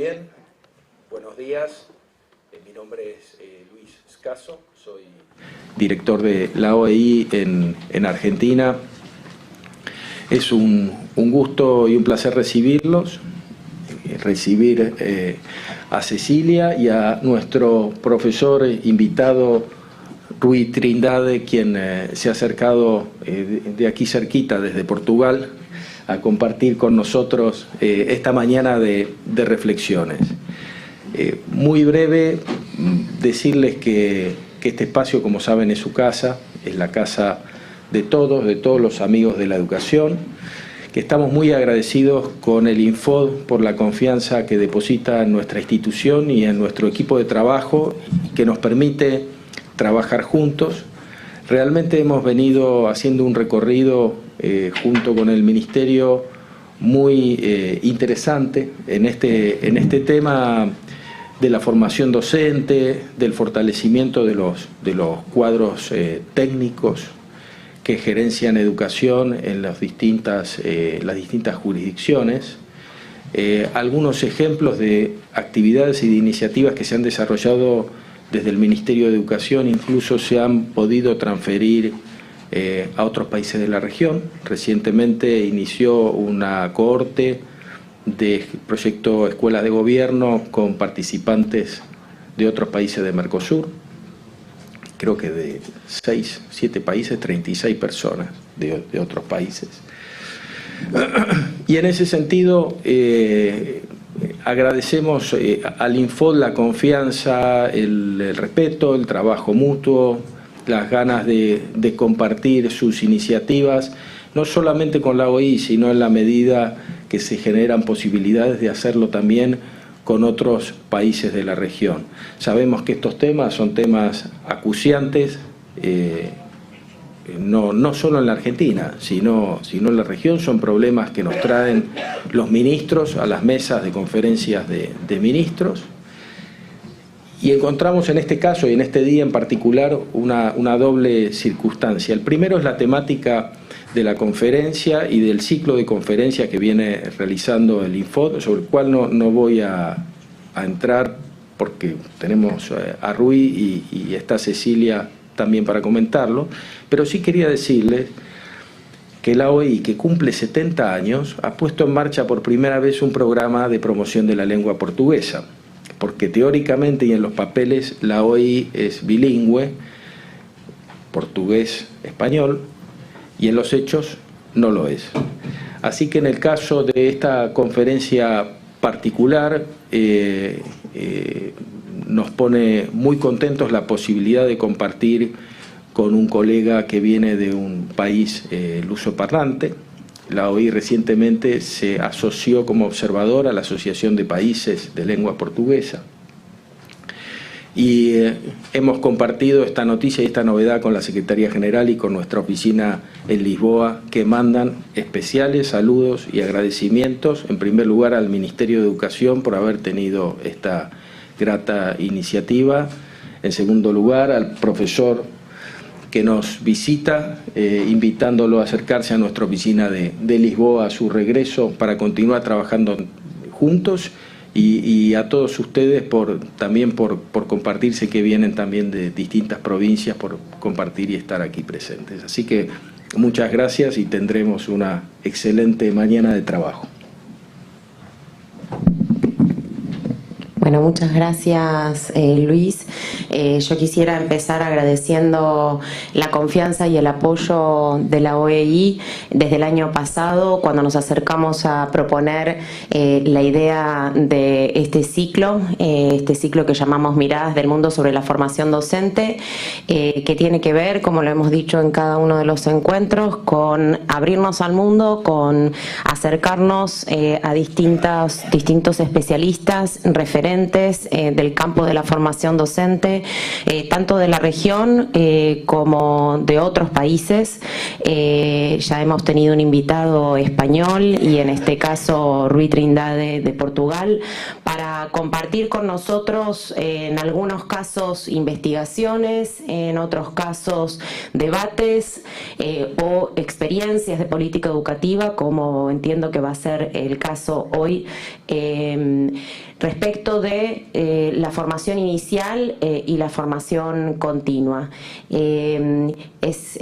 bien, buenos días. Mi nombre es Luis Scasso, soy director de la OEI en Argentina. Es un gusto y un placer recibirlos, recibir a Cecilia y a nuestro profesor invitado Rui Trindade, quien se ha acercado de aquí cerquita, desde Portugal, a compartir con nosotros esta mañana de reflexiones. Muy breve, decirles que este espacio, como saben, es su casa, es la casa de todos los amigos de la educación, que estamos muy agradecidos con el Infod por la confianza que deposita en nuestra institución y en nuestro equipo de trabajo, que nos permite trabajar juntos. Realmente hemos venido haciendo un recorrido junto con el Ministerio muy interesante en este tema de la formación docente, del fortalecimiento de los cuadros técnicos que gerencian educación en las distintas jurisdicciones. Algunos ejemplos de actividades y de iniciativas que se han desarrollado desde el Ministerio de Educación, incluso se han podido transferir a otros países de la región. Recientemente inició una cohorte de proyecto Escuelas de Gobierno con participantes de otros países de Mercosur, creo que de 7 países, 36 personas de otros países. Y en ese sentido agradecemos al Infod la confianza, el respeto, el trabajo mutuo, las ganas de compartir sus iniciativas, no solamente con la OEI, sino en la medida que se generan posibilidades de hacerlo también con otros países de la región. Sabemos que estos temas son temas acuciantes, no solo en la Argentina, sino en la región. Son problemas que nos traen los ministros a las mesas de conferencias de ministros. Y encontramos en este caso y en este día en particular una doble circunstancia. El primero es la temática de la conferencia y del ciclo de conferencias que viene realizando el Infod, sobre el cual no voy a entrar porque tenemos a Rui y está Cecilia también para comentarlo, pero sí quería decirles que la OEI, que cumple 70 años, ha puesto en marcha por primera vez un programa de promoción de la lengua portuguesa, porque teóricamente y en los papeles la OEI es bilingüe, portugués-español, y en los hechos no lo es. Así que en el caso de esta conferencia particular, nos pone muy contentos la posibilidad de compartir con un colega que viene de un país lusoparlante. La OEI recientemente se asoció como observador a la Asociación de Países de Lengua Portuguesa. Y hemos compartido esta noticia y esta novedad con la Secretaría General y con nuestra oficina en Lisboa, que mandan especiales saludos y agradecimientos, en primer lugar al Ministerio de Educación por haber tenido esta grata iniciativa, en segundo lugar al profesor que nos visita, invitándolo a acercarse a nuestra oficina de Lisboa a su regreso para continuar trabajando juntos, y a todos ustedes también por compartirse, que vienen también de distintas provincias, por compartir y estar aquí presentes. Así que muchas gracias y tendremos una excelente mañana de trabajo. Bueno, muchas gracias, Luis. Yo quisiera empezar agradeciendo la confianza y el apoyo de la OEI desde el año pasado, cuando nos acercamos a proponer la idea de este ciclo que llamamos Miradas del Mundo sobre la Formación Docente, que tiene que ver, como lo hemos dicho en cada uno de los encuentros, con abrirnos al mundo, con acercarnos a distintos especialistas, referentes del campo de la formación docente, tanto de la región como de otros países. Ya hemos tenido un invitado español y en este caso Rui Trindade de Portugal, para compartir con nosotros en algunos casos investigaciones, en otros casos debates o experiencias de política educativa, como entiendo que va a ser el caso hoy. respecto de la formación inicial y la formación continua. Es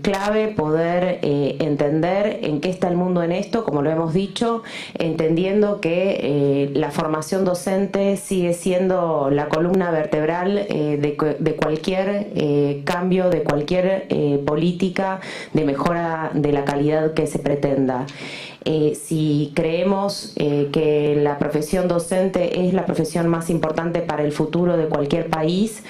clave poder entender en qué está el mundo en esto, como lo hemos dicho, entendiendo que la formación docente sigue siendo la columna vertebral de cualquier cambio, de cualquier política de mejora de la calidad que se pretenda. Si creemos que la profesión docente es la profesión más importante para el futuro de cualquier país,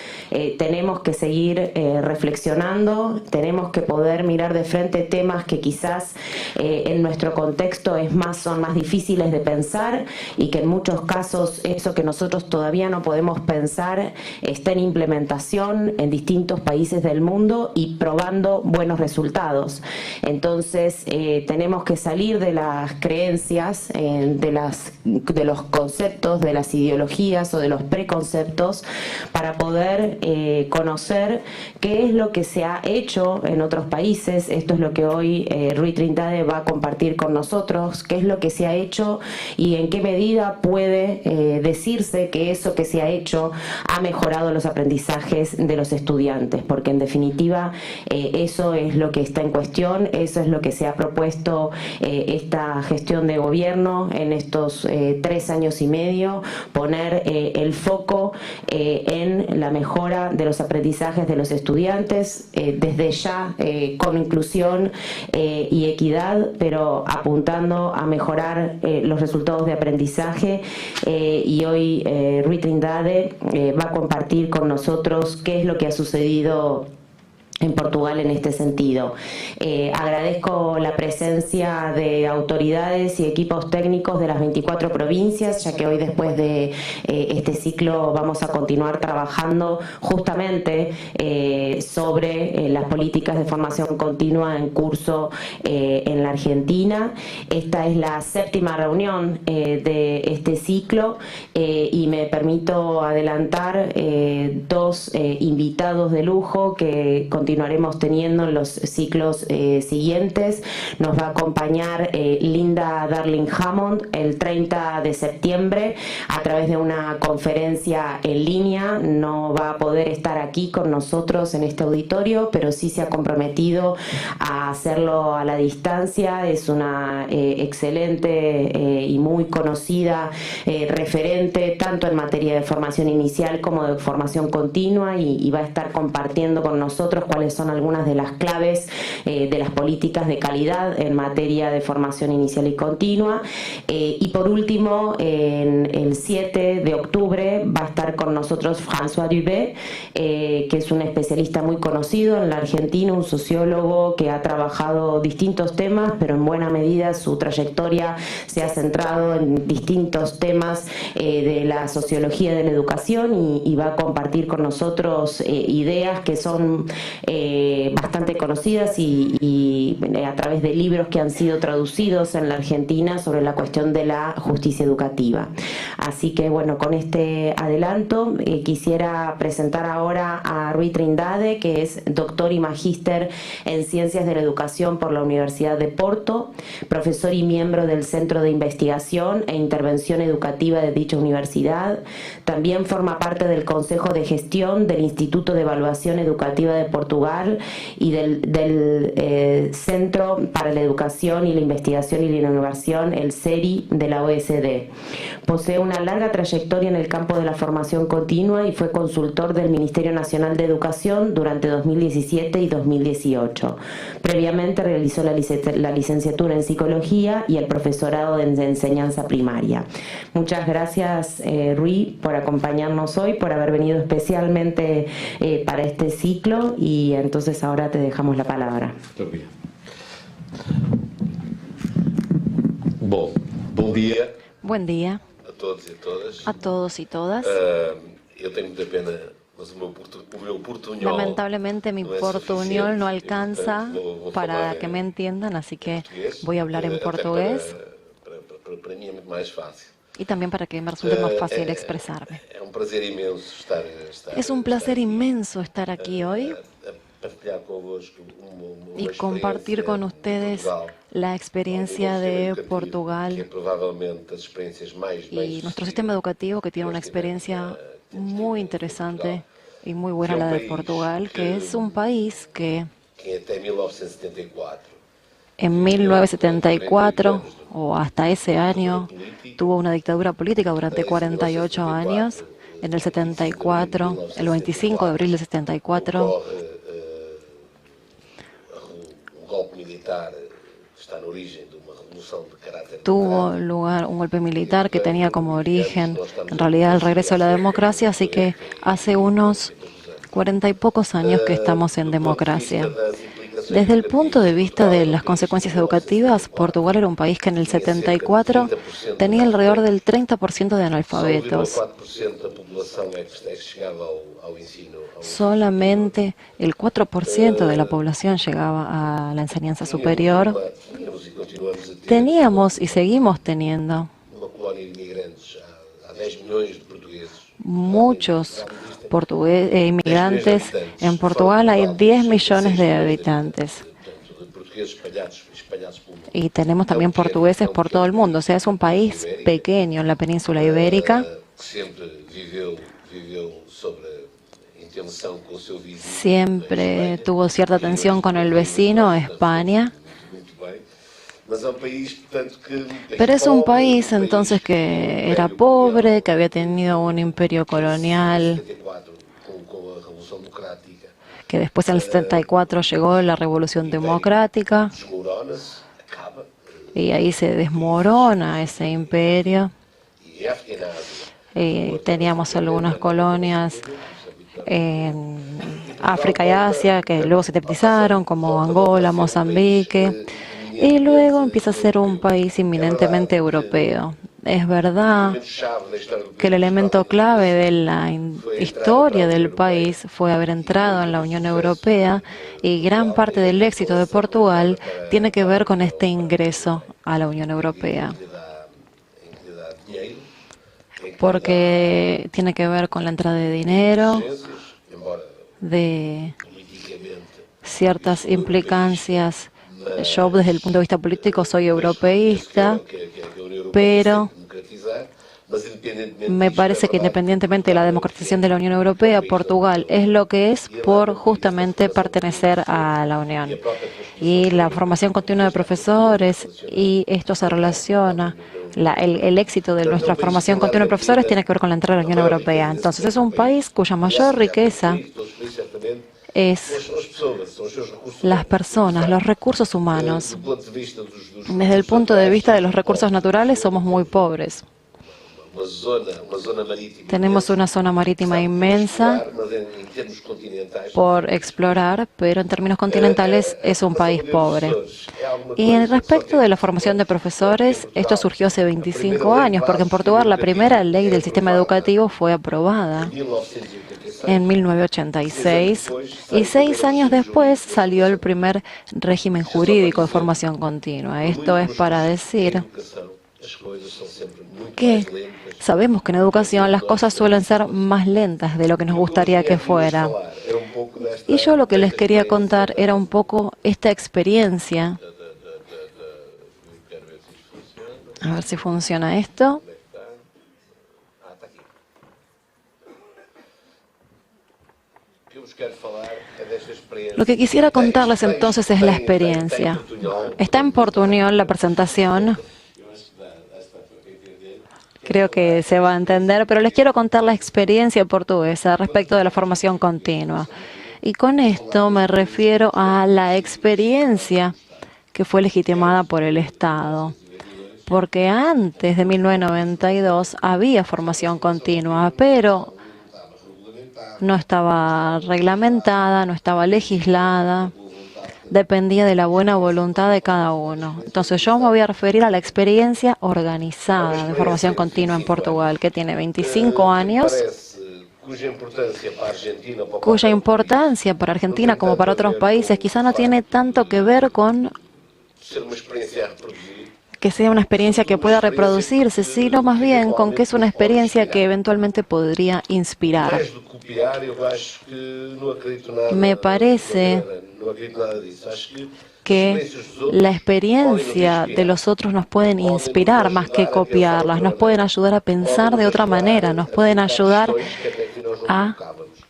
tenemos que seguir reflexionando, tenemos que poder mirar de frente temas que quizás en nuestro contexto son más difíciles de pensar y que en muchos casos eso que nosotros todavía no podemos pensar está en implementación en distintos países del mundo y probando buenos resultados. Entonces tenemos que salir de las creencias, de los conceptos, de las ideologías o de los preconceptos para poder conocer qué es lo que se ha hecho en otros países. Esto es lo que hoy Rui Trindade va a compartir con nosotros, qué es lo que se ha hecho y en qué medida puede decirse que eso que se ha hecho ha mejorado los aprendizajes de los estudiantes, porque en definitiva eso es lo que está en cuestión, eso es lo que se ha propuesto esta gestión de gobierno en estos 3 años y medio, poner el foco en la mejora de los aprendizajes de los estudiantes, desde ya con inclusión y equidad, pero apuntando a mejorar los resultados de aprendizaje. Y hoy Rui Trindade va a compartir con nosotros qué es lo que ha sucedido en Portugal en este sentido. Agradezco la presencia de autoridades y equipos técnicos de las 24 provincias, ya que hoy después de este ciclo vamos a continuar trabajando justamente sobre las políticas de formación continua en curso en la Argentina. Esta es la 7ª reunión de este ciclo y me permito adelantar 2 invitados de lujo que continuaremos teniendo en los ciclos siguientes. Nos va a acompañar Linda Darling Hammond el 30 de septiembre a través de una conferencia en línea. No va a poder estar aquí con nosotros en este auditorio, pero sí se ha comprometido a hacerlo a la distancia. Es una excelente y muy conocida referente tanto en materia de formación inicial como de formación continua y va a estar compartiendo con nosotros cuáles son algunas de las claves de las políticas de calidad en materia de formación inicial y continua. Y por último, el 7 de octubre va a estar con nosotros François Dubé, que es un especialista muy conocido en la Argentina, un sociólogo que ha trabajado distintos temas, pero en buena medida su trayectoria se ha centrado en distintos temas de la sociología de la educación y va a compartir con nosotros ideas que son bastante conocidas y a través de libros que han sido traducidos en la Argentina sobre la cuestión de la justicia educativa. Así que bueno, con este adelanto quisiera presentar ahora a Rui Trindade, que es doctor y magíster en Ciencias de la Educación por la Universidad de Porto, profesor y miembro del Centro de Investigación e Intervención Educativa de dicha universidad. También forma parte del Consejo de Gestión del Instituto de Evaluación Educativa de Portugal y del Centro para la Educación y la Investigación y la Innovación, el CERI de la OECD. Posee una larga trayectoria en el campo de la formación continua y fue consultor del Ministerio Nacional de Educación durante 2017 y 2018. Previamente realizó la licenciatura en Psicología y el profesorado de enseñanza primaria. Muchas gracias, Rui, por acompañarnos hoy, por haber venido especialmente para este ciclo, y entonces ahora te dejamos la palabra. Bom dia. Buen día A todos e todas. a todos y todas. Eu tenho muita pena, mas o meu portuñol Lamentablemente mi no es portuñol no suficiente, alcanza portanto, vou para falar que me entiendan, así que portugués, voy a hablar en até portugués para mim é muito mais fácil. y también para que me resulte más fácil expresarme. É um prazer imenso estar Es un placer inmenso estar aquí hoy. partilhar convosco uma y compartir con ustedes Portugal, la experiencia de que é Portugal provavelmente das experiências mais y nuestro sistema educativo, que tiene una experiencia muy interesante y muy buena, la de Portugal, que es un país que que até 1974 en 1974 o hasta ese año tuvo una dictadura política durante 48 años. En el 74, el 25 de abril del 74, ocorre golpe militar que está na origem de uma revolução de caráter tuvo democrático. lugar un golpe militar que tenía como origen, en realidad, el regreso a la democracia, así que hace unos 40 y pocos años que estamos en democracia. Desde el punto de vista de las consecuencias educativas, Portugal era un país que en el 74 tenía alrededor del 30% de analfabetos. Só 4% da população é que chegava ao ensino. Solamente el 4% de la población llegaba a la enseñanza superior. Tínhamos e continuamos a ter Teníamos y seguimos teniendo uma colónia de imigrantes. Há 10 milhões de portugueses. muchos inmigrantes. En Portugal hay 10 millones de habitantes. Portanto, de portugueses espalhados pelo mundo. Y tenemos también portugueses por todo el mundo. O sea, es un país pequeño en la península ibérica. Que sempre viveu sobre intenção com o seu vizinho. Siempre tuvo cierta tensión con el vecino, España. Muito bem. Mas é um país, portanto, que Pero es un pobre, país entonces que era pobre, que había tenido un imperio colonial, 74, com a Revolução Democrática. que después en el 74 llegó la Revolución Democrática Desmorona-se, acaba. y ahí se desmorona ese imperio. E África na Ásia. Y teníamos algunas colonias en África y Asia que luego se indemnizaron, como Angola, Mozambique, y luego empieza a ser un país inminentemente europeo. Es verdad Chave da história do que el elemento clave de la historia del país fue haber entrado en la Unión Europea, y gran parte del éxito de Portugal tiene que ver con este ingreso a la Unión Europea, em que dá dinheiro, porque tiene que ver con la entrada de dinero, ciências, embora de politicamente ciertas implicancias. Yo, desde el punto de vista político, soy europeísta, que a União Europeia pero se democratizar, mas independentemente me disto, parece é que verdade independientemente de la democratización de la Unión Europea, Portugal es lo que es por justamente pertenecer a la Unión. Y la formación continua de profesores, y esto se relaciona, el éxito de nuestra formación continua de profesores tiene que ver con la entrada a la Unión Europea. Entonces es un país cuya mayor riqueza todos os países, certamente, es são as pessoas, são os seus recursos. las personas, los recursos humanos. Do ponto de vista dos Desde el punto de vista de los recursos naturales, somos muy pobres. uma zona marítima. Tenemos una zona marítima inmensa Mas em termos continentais, por explorar, pero en términos continentales es un país pobre. Y en respecto de la formación de profesores, esto surgió hace 25 años, porque en Portugal la primera ley del sistema educativo fue aprobada 1986, en 1986, y 6 años después salió el primer régimen jurídico de formación continua. Esto es para decir educação, as coisas são sempre muito que mais lentas. sabemos que en educación las cosas suelen ser más lentas de lo que nos gustaría que fuera. Era um pouco desta Y yo lo que les quería contar era un poco esta experiencia. quero ver se isto funciona. A ver si funciona esto. Está aqui. O que eu vos quero falar é desta experiência. Lo que quisiera contarles entonces es la experiencia. Está en portuñol la presentación. Creo que se va a entender, pero les quiero contar la experiencia portuguesa respecto de la formación continua. Y con esto me refiero a la experiencia que fue legitimada por el Estado. Porque antes de 1992 había formación continua, pero no estaba reglamentada, no estaba legislada, dependía de la buena voluntad de cada uno. Entonces yo me voy a referir a la experiencia organizada de formación continua en Portugal, que tiene 25 años, cuya importancia para Argentina como para otros países quizá no tiene tanto que ver con ser uma experiência a reproduzir. que sea una experiencia que pueda reproducirse, sino más bien con que es una experiencia que eventualmente podría inspirar. Me parece que la experiencia de los otros nos pueden inspirar más que copiarlas, nos pueden ayudar a pensar de otra manera, nos pueden ayudar a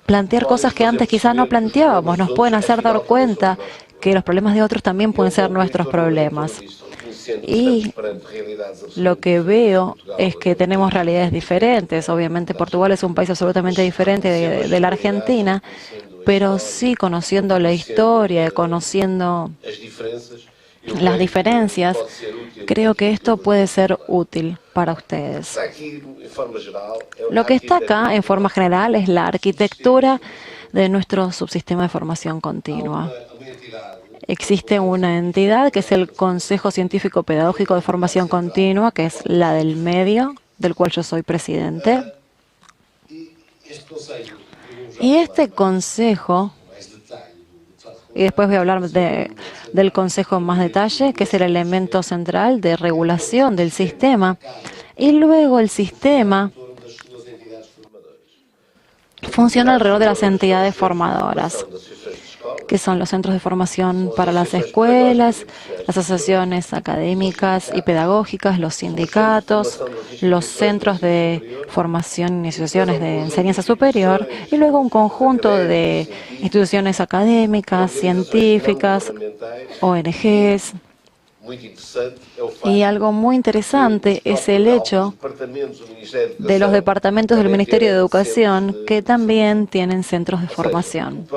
plantear cosas que antes quizás no planteábamos, nos pueden hacer dar cuenta que los problemas de otros también pueden ser nuestros problemas. Y lo que veo es que tenemos realidades diferentes. Obviamente Portugal es un país absolutamente diferente de la Argentina, pero sí conociendo la historia, conociendo las diferencias, creo que esto puede ser útil para ustedes. Lo que está acá, en forma general, es la arquitectura de nuestro subsistema de formación continua. Existe una entidad que es el Consejo Científico Pedagógico de Formación Continua, que es la del medio, del cual yo soy presidente. Y este consejo, y después voy a hablar del consejo en más detalle, que es el elemento central de regulación del sistema. Y luego el sistema funciona alrededor de las entidades formadoras, que son los centros de formación para las escuelas, las asociaciones académicas y pedagógicas, los sindicatos, los centros de formación y asociaciones de enseñanza superior, y luego un conjunto de instituciones académicas, científicas, ONGs. Y algo muy interesante es el hecho de los departamentos del Ministerio de Educación que también tienen centros de formación.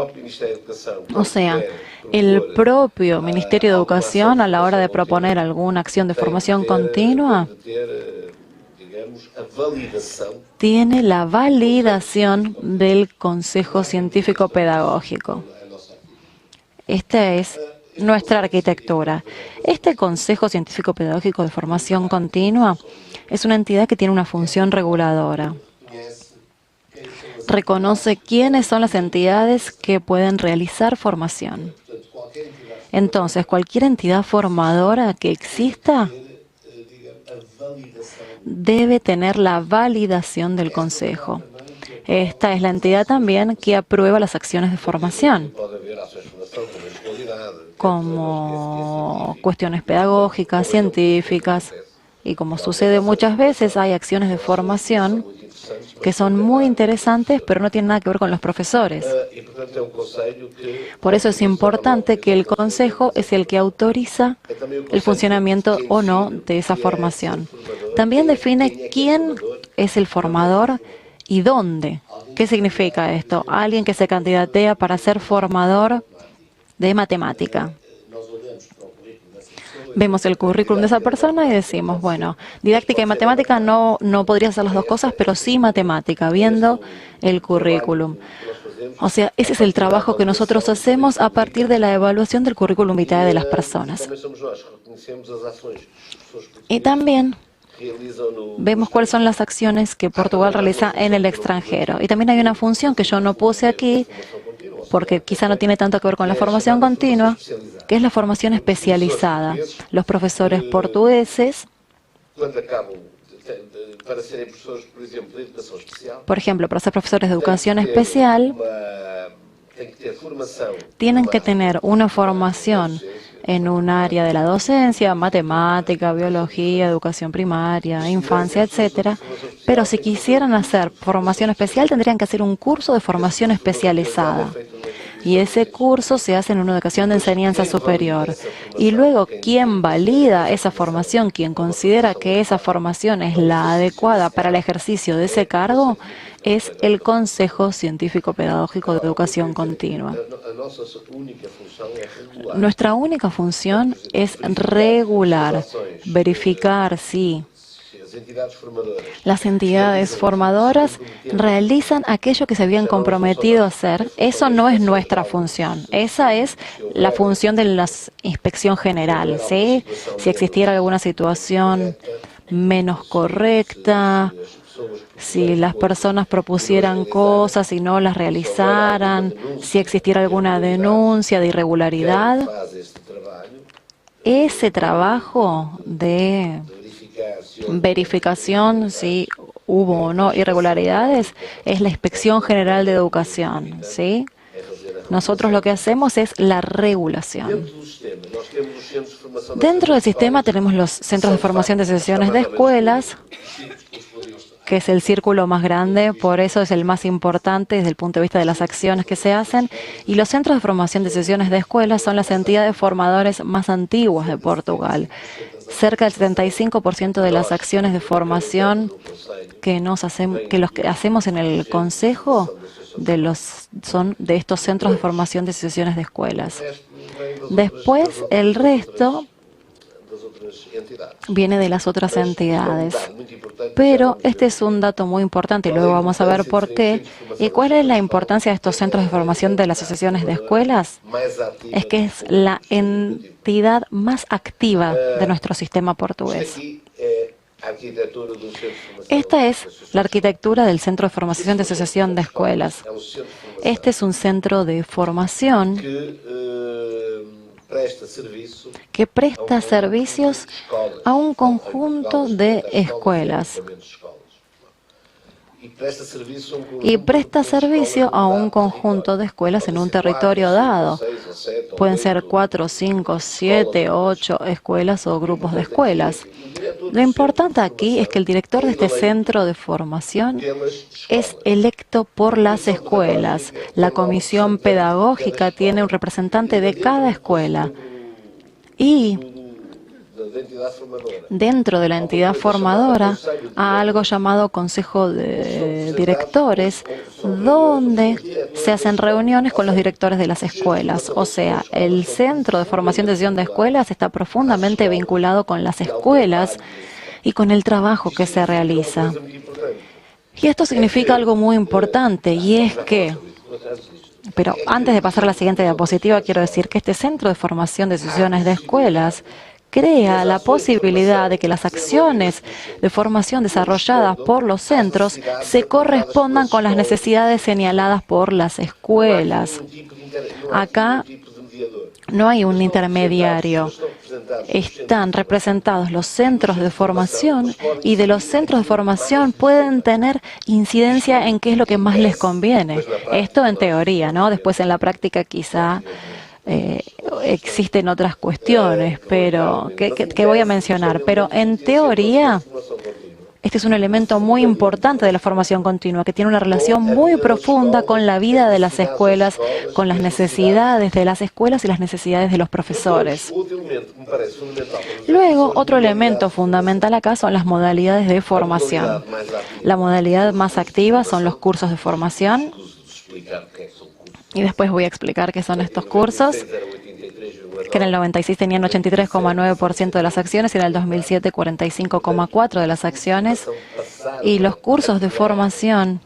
O sea, el propio Ministerio de Educación, a la hora de proponer alguna acción de formación continua, tiene la validación del Consejo Científico Pedagógico. Esta es nuestra arquitectura. Este Consejo Científico Pedagógico de Formación Continua es una entidad que tiene una función reguladora. Reconoce quiénes son las entidades que pueden realizar formación. Entonces, cualquier entidad formadora que exista debe tener la validación del Consejo. Esta es la entidad también que aprueba las acciones de formación, como cuestiones pedagógicas, científicas, y como sucede muchas veces, hay acciones de formación que son muy interesantes, pero no tienen nada que ver con los profesores. Por eso es importante que el Consejo es el que autoriza el funcionamiento o no de esa formación. También define quién es el formador y dónde. ¿Qué significa esto? Alguien que se candidatea para ser formador de matemática. Vemos el currículum de esa persona y decimos, bueno, didáctica y matemática no podría ser las dos cosas, pero sí matemática, viendo el currículum. O sea, ese es el trabajo que nosotros hacemos a partir de la evaluación del currículum vitae de las personas. Y también vemos cuáles son las acciones que Portugal realiza en el extranjero. Y también hay una función que yo no puse aquí, porque quizá no tiene tanto que ver con la formación continua, que es la formación especializada. Los profesores portugueses, por ejemplo, para ser profesores de educación especial, tienen que tener una formación en un área de la docencia, matemática, biología, educación primaria, infancia, etcétera. Pero si quisieran hacer formación especial, tendrían que hacer un curso de formación especializada. Y ese curso se hace en una educación de enseñanza superior. Y luego, quien valida esa formación, quien considera que esa formación es la adecuada para el ejercicio de ese cargo, es el Consejo Científico Pedagógico de Educación Continua. Nuestra única función es regular, verificar si las entidades formadoras realizan aquello que se habían comprometido a hacer. Eso no es nuestra función. Esa es la función de la inspección general, ¿sí? Si existiera alguna situación menos correcta, si las personas propusieran cosas y no las realizaran, si existiera alguna denuncia de irregularidad, ese trabajo de verificación si hubo o no irregularidades es la Inspección General de Educación, ¿sí? Nosotros lo que hacemos es la regulación. Dentro del sistema tenemos los centros de formación de asociaciones de escuelas, que es el círculo más grande, por eso es el más importante desde el punto de vista de las acciones que se hacen. Y los centros de formación de asociaciones de escuelas son las entidades formadoras más antiguas de Portugal. Cerca del 75% de las acciones de formación que hacemos en el Consejo son de estos centros de formación de asociaciones de escuelas. Después, el resto viene de las otras entidades. Pero este es un dato muy importante y luego vamos a ver por qué. ¿Y cuál es la importancia de estos centros de formación de las asociaciones de escuelas? Es que es la entidad más activa de nuestro sistema portugués. Esta es la arquitectura del Centro de Formación de Asociación de Escuelas. Este es un centro de formación que presta servicios a un conjunto de escuelas. Y presta servicio a un conjunto de escuelas en un territorio dado. Pueden ser 4, 5, 7, 8 escuelas o grupos de escuelas. Lo importante aquí es que el director de este centro de formación es electo por las escuelas. La comisión pedagógica tiene un representante de cada escuela. Y dentro de la entidad formadora hay algo llamado Consejo de Directores, donde se hacen reuniones con los directores de las escuelas. O sea, el Centro de Formación de Asociación de Escuelas está profundamente vinculado con las escuelas y con el trabajo que se realiza. Y esto significa algo muy importante, y es que... Pero antes de pasar a la siguiente diapositiva, quiero decir que este Centro de Formación de Asociaciones de Escuelas crea la posibilidad de que las acciones de formación desarrolladas por los centros se correspondan con las necesidades señaladas por las escuelas. Acá no hay un intermediario. Están representados los centros de formación y de los centros de formación pueden tener incidencia en qué es lo que más les conviene. Esto en teoría, ¿no? Después en la práctica quizá existen otras cuestiones, pero que voy a mencionar. Pero en teoría, este es un elemento muy importante de la formación continua, que tiene una relación muy profunda con la vida de las escuelas, con las necesidades de las escuelas y las necesidades de los profesores. Luego, otro elemento fundamental acá son las modalidades de formación. La modalidad más activa son los cursos de formación. Y después voy a explicar qué son estos cursos, que en el 96 tenían 83,9% de las acciones y en el 2007 45,4% de las acciones. Y los cursos de formación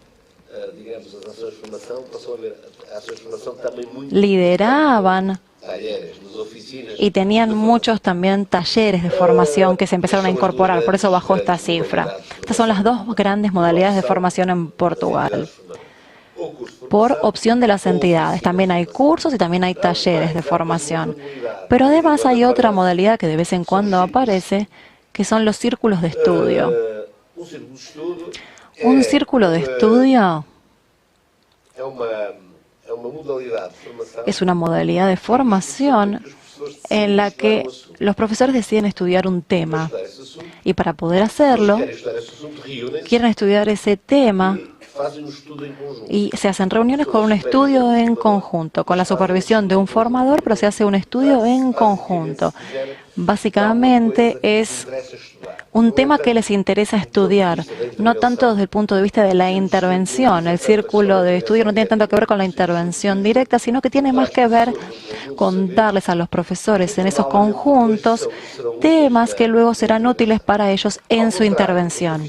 lideraban y tenían muchos también talleres de formación que se empezaron a incorporar, por eso bajó esta cifra. Estas son las dos grandes modalidades de formación en Portugal, por opción de las entidades. También hay cursos y también hay talleres de formación. Pero además hay otra modalidad que de vez en cuando aparece, que son los círculos de estudio. Un círculo de estudio es una modalidad de formación en la que los profesores deciden estudiar un tema. Y para poder hacerlo, quieren estudiar ese tema y se hacen reuniones con un estudio en conjunto, con la supervisión de un formador, pero se hace un estudio en conjunto. Básicamente es un tema que les interesa estudiar, no tanto desde el punto de vista de la intervención. El círculo de estudio no tiene tanto que ver con la intervención directa, sino que tiene más que ver con darles a los profesores en esos conjuntos temas que luego serán útiles para ellos en su intervención.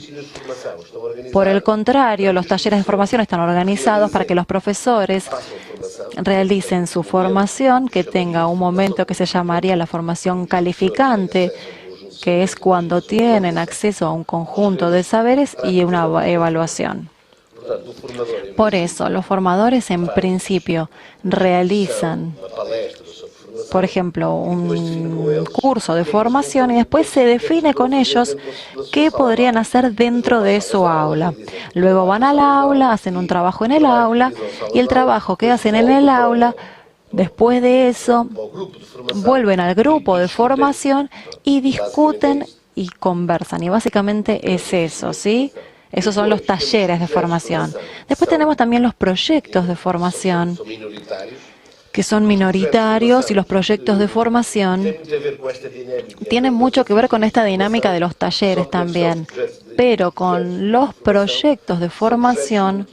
Por el contrario, los talleres de formación están organizados para que los profesores realicen su formación, que tenga un momento que se llamaría la formación calificante, que es cuando tienen acceso a un conjunto de saberes y una evaluación. Por eso, los formadores en principio realizan por ejemplo, un curso de formación y después se define con ellos qué podrían hacer dentro de su aula. Luego van al aula, hacen un trabajo en el aula y el trabajo que hacen en el aula, después de eso, vuelven al grupo de formación y discuten y conversan. Y básicamente es eso, ¿sí? Esos son los talleres de formación. Después tenemos también los proyectos de formación, que son minoritarios, y los proyectos de formación tienen mucho que ver con esta dinámica de los talleres también. Pero con los proyectos de formación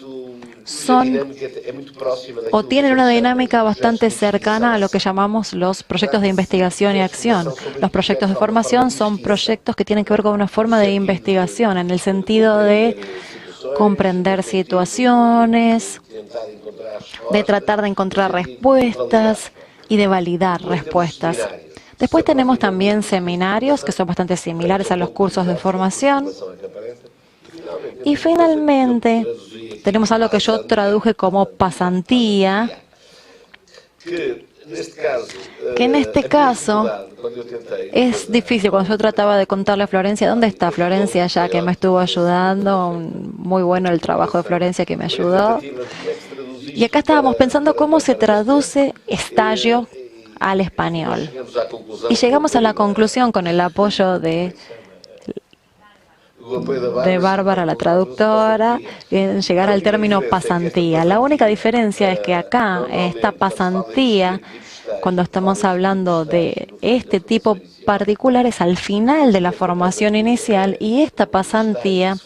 son o tienen una dinámica bastante cercana a lo que llamamos los proyectos de investigación y acción. Los proyectos de formación son proyectos que tienen que ver con una forma de investigación, en el sentido de comprender situaciones, de tratar de encontrar respuestas y de validar respuestas. Después tenemos también seminarios que son bastante similares a los cursos de formación. Y finalmente tenemos algo que yo traduje como pasantía, que en este caso es difícil. Cuando yo trataba de contarle a Florencia, ¿dónde está Florencia ya que me estuvo ayudando? Muy bueno el trabajo de Florencia que me ayudó. Y acá estábamos pensando cómo se traduce estallo al español. Y llegamos a la conclusión con el apoyo de Bárbara, la traductora, en llegar al término pasantía. La única diferencia es que acá, esta pasantía, cuando estamos hablando de este tipo particular, es al final de la formación inicial, y esta pasantía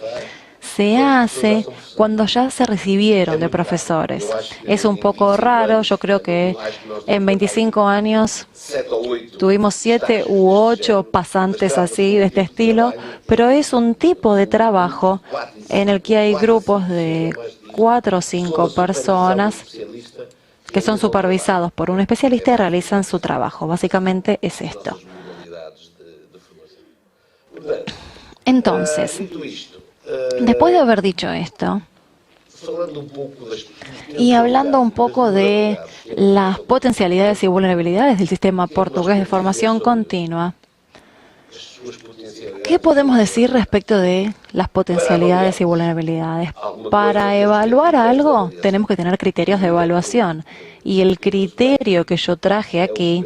se hace cuando ya se recibieron de profesores. Es un poco raro, yo creo que en 25 años tuvimos 7 u 8 pasantes así, de este estilo, pero es un tipo de trabajo en el que hay grupos de 4 o 5 personas que son supervisados por un especialista y realizan su trabajo. Básicamente es esto. Entonces, después de haber dicho esto, y hablando un poco de las potencialidades y vulnerabilidades del sistema portugués de formación continua, ¿qué podemos decir respecto de las potencialidades y vulnerabilidades? Para evaluar algo, tenemos que tener criterios de evaluación. Y el criterio que yo traje aquí,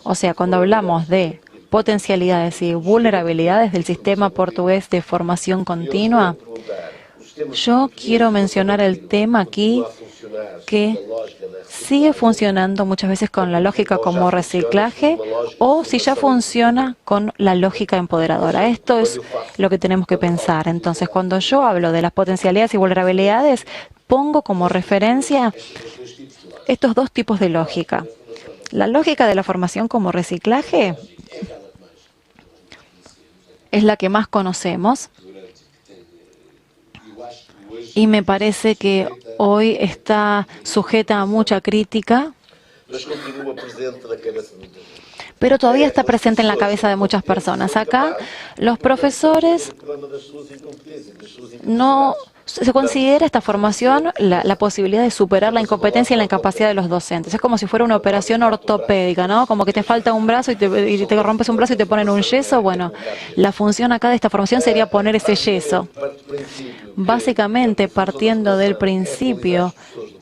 o sea, cuando hablamos de potencialidades y vulnerabilidades del sistema portugués de formación continua, yo quiero mencionar el tema aquí que sigue funcionando muchas veces con la lógica como reciclaje, o si ya funciona con la lógica empoderadora. Esto es lo que tenemos que pensar. Entonces, cuando yo hablo de las potencialidades y vulnerabilidades, pongo como referencia estos dos tipos de lógica. La lógica de la formación como reciclaje es la que más conocemos y me parece que hoy está sujeta a mucha crítica, pero todavía está presente en la cabeza de muchas personas. Acá los profesores no se considera esta formación la posibilidad de superar la incompetencia y la incapacidad de los docentes. Es como si fuera una operación ortopédica, ¿no? Como que te falta un brazo y te rompes un brazo y te ponen un yeso. Bueno, la función acá de esta formación sería poner ese yeso. Básicamente partiendo del principio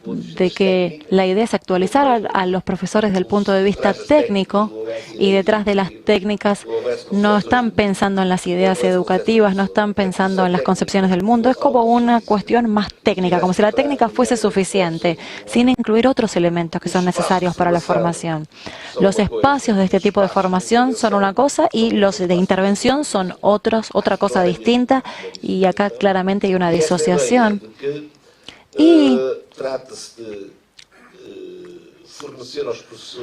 de que la idea es actualizar a los profesores desde el punto de vista técnico, y detrás de las técnicas no están pensando en las ideas educativas, no están pensando en las concepciones del mundo. Es como una cuestión más técnica, como si la técnica fuese suficiente, sin incluir otros elementos que son necesarios para la formación. Los espacios de este tipo de formación son una cosa y los de intervención son otra cosa distinta, y acá claramente hay una disociación. Y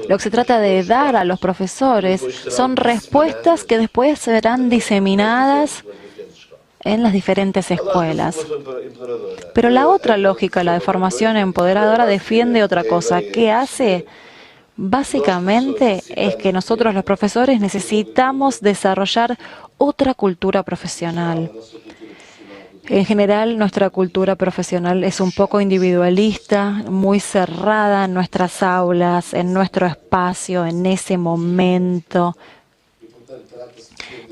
lo que se trata de dar a los profesores son respuestas que después serán diseminadas en las diferentes escuelas. Pero la otra lógica, la de formación empoderadora, defiende otra cosa. ¿Qué hace? Básicamente es que nosotros los profesores necesitamos desarrollar otra cultura profesional. En general, nuestra cultura profesional es un poco individualista, muy cerrada en nuestras aulas, en nuestro espacio, en ese momento.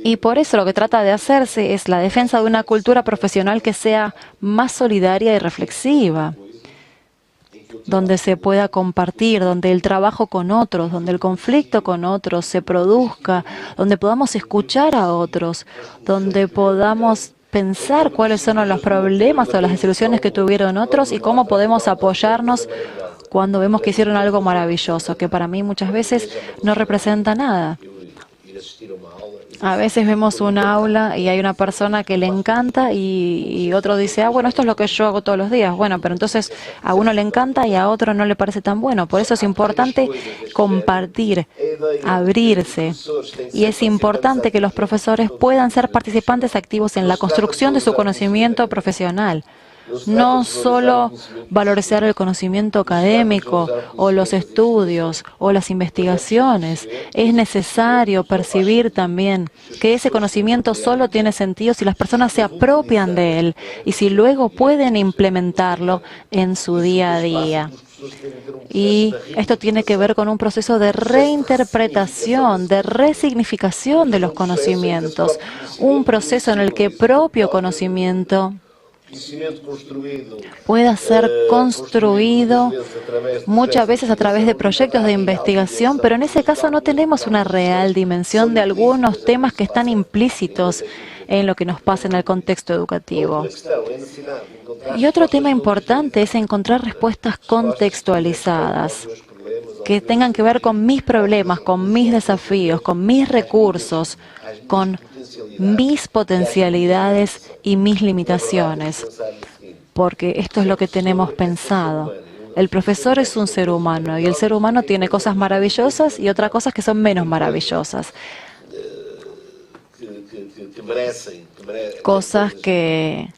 Y por eso lo que trata de hacerse es la defensa de una cultura profesional que sea más solidaria y reflexiva, donde se pueda compartir, donde el trabajo con otros, donde el conflicto con otros se produzca, donde podamos escuchar a otros, donde podamos pensar cuáles son los problemas o las desilusiones que tuvieron otros y cómo podemos apoyarnos cuando vemos que hicieron algo maravilloso, que para mí muchas veces no representa nada. A veces vemos un aula y hay una persona que le encanta y otro dice, bueno, esto es lo que yo hago todos los días. Bueno, pero entonces a uno le encanta y a otro no le parece tan bueno. Por eso es importante compartir, abrirse. Y es importante que los profesores puedan ser participantes activos en la construcción de su conocimiento profesional. No solo valorizar el conocimiento académico o los estudios o las investigaciones. Es necesario percibir también que ese conocimiento solo tiene sentido si las personas se apropian de él y si luego pueden implementarlo en su día a día. Y esto tiene que ver con un proceso de reinterpretación, de resignificación de los conocimientos. Un proceso en el que propio conocimiento pueda ser construido muchas veces a través de proyectos de investigación, pero en ese caso no tenemos una real dimensión de algunos temas que están implícitos en lo que nos pasa en el contexto educativo. Y otro tema importante es encontrar respuestas contextualizadas que tengan que ver con mis problemas, con mis desafíos, con mis recursos, con mis potencialidades y mis limitaciones, porque esto es lo que tenemos pensado. El profesor es un ser humano y el ser humano tiene cosas maravillosas y otras cosas que son menos maravillosas. Cosas que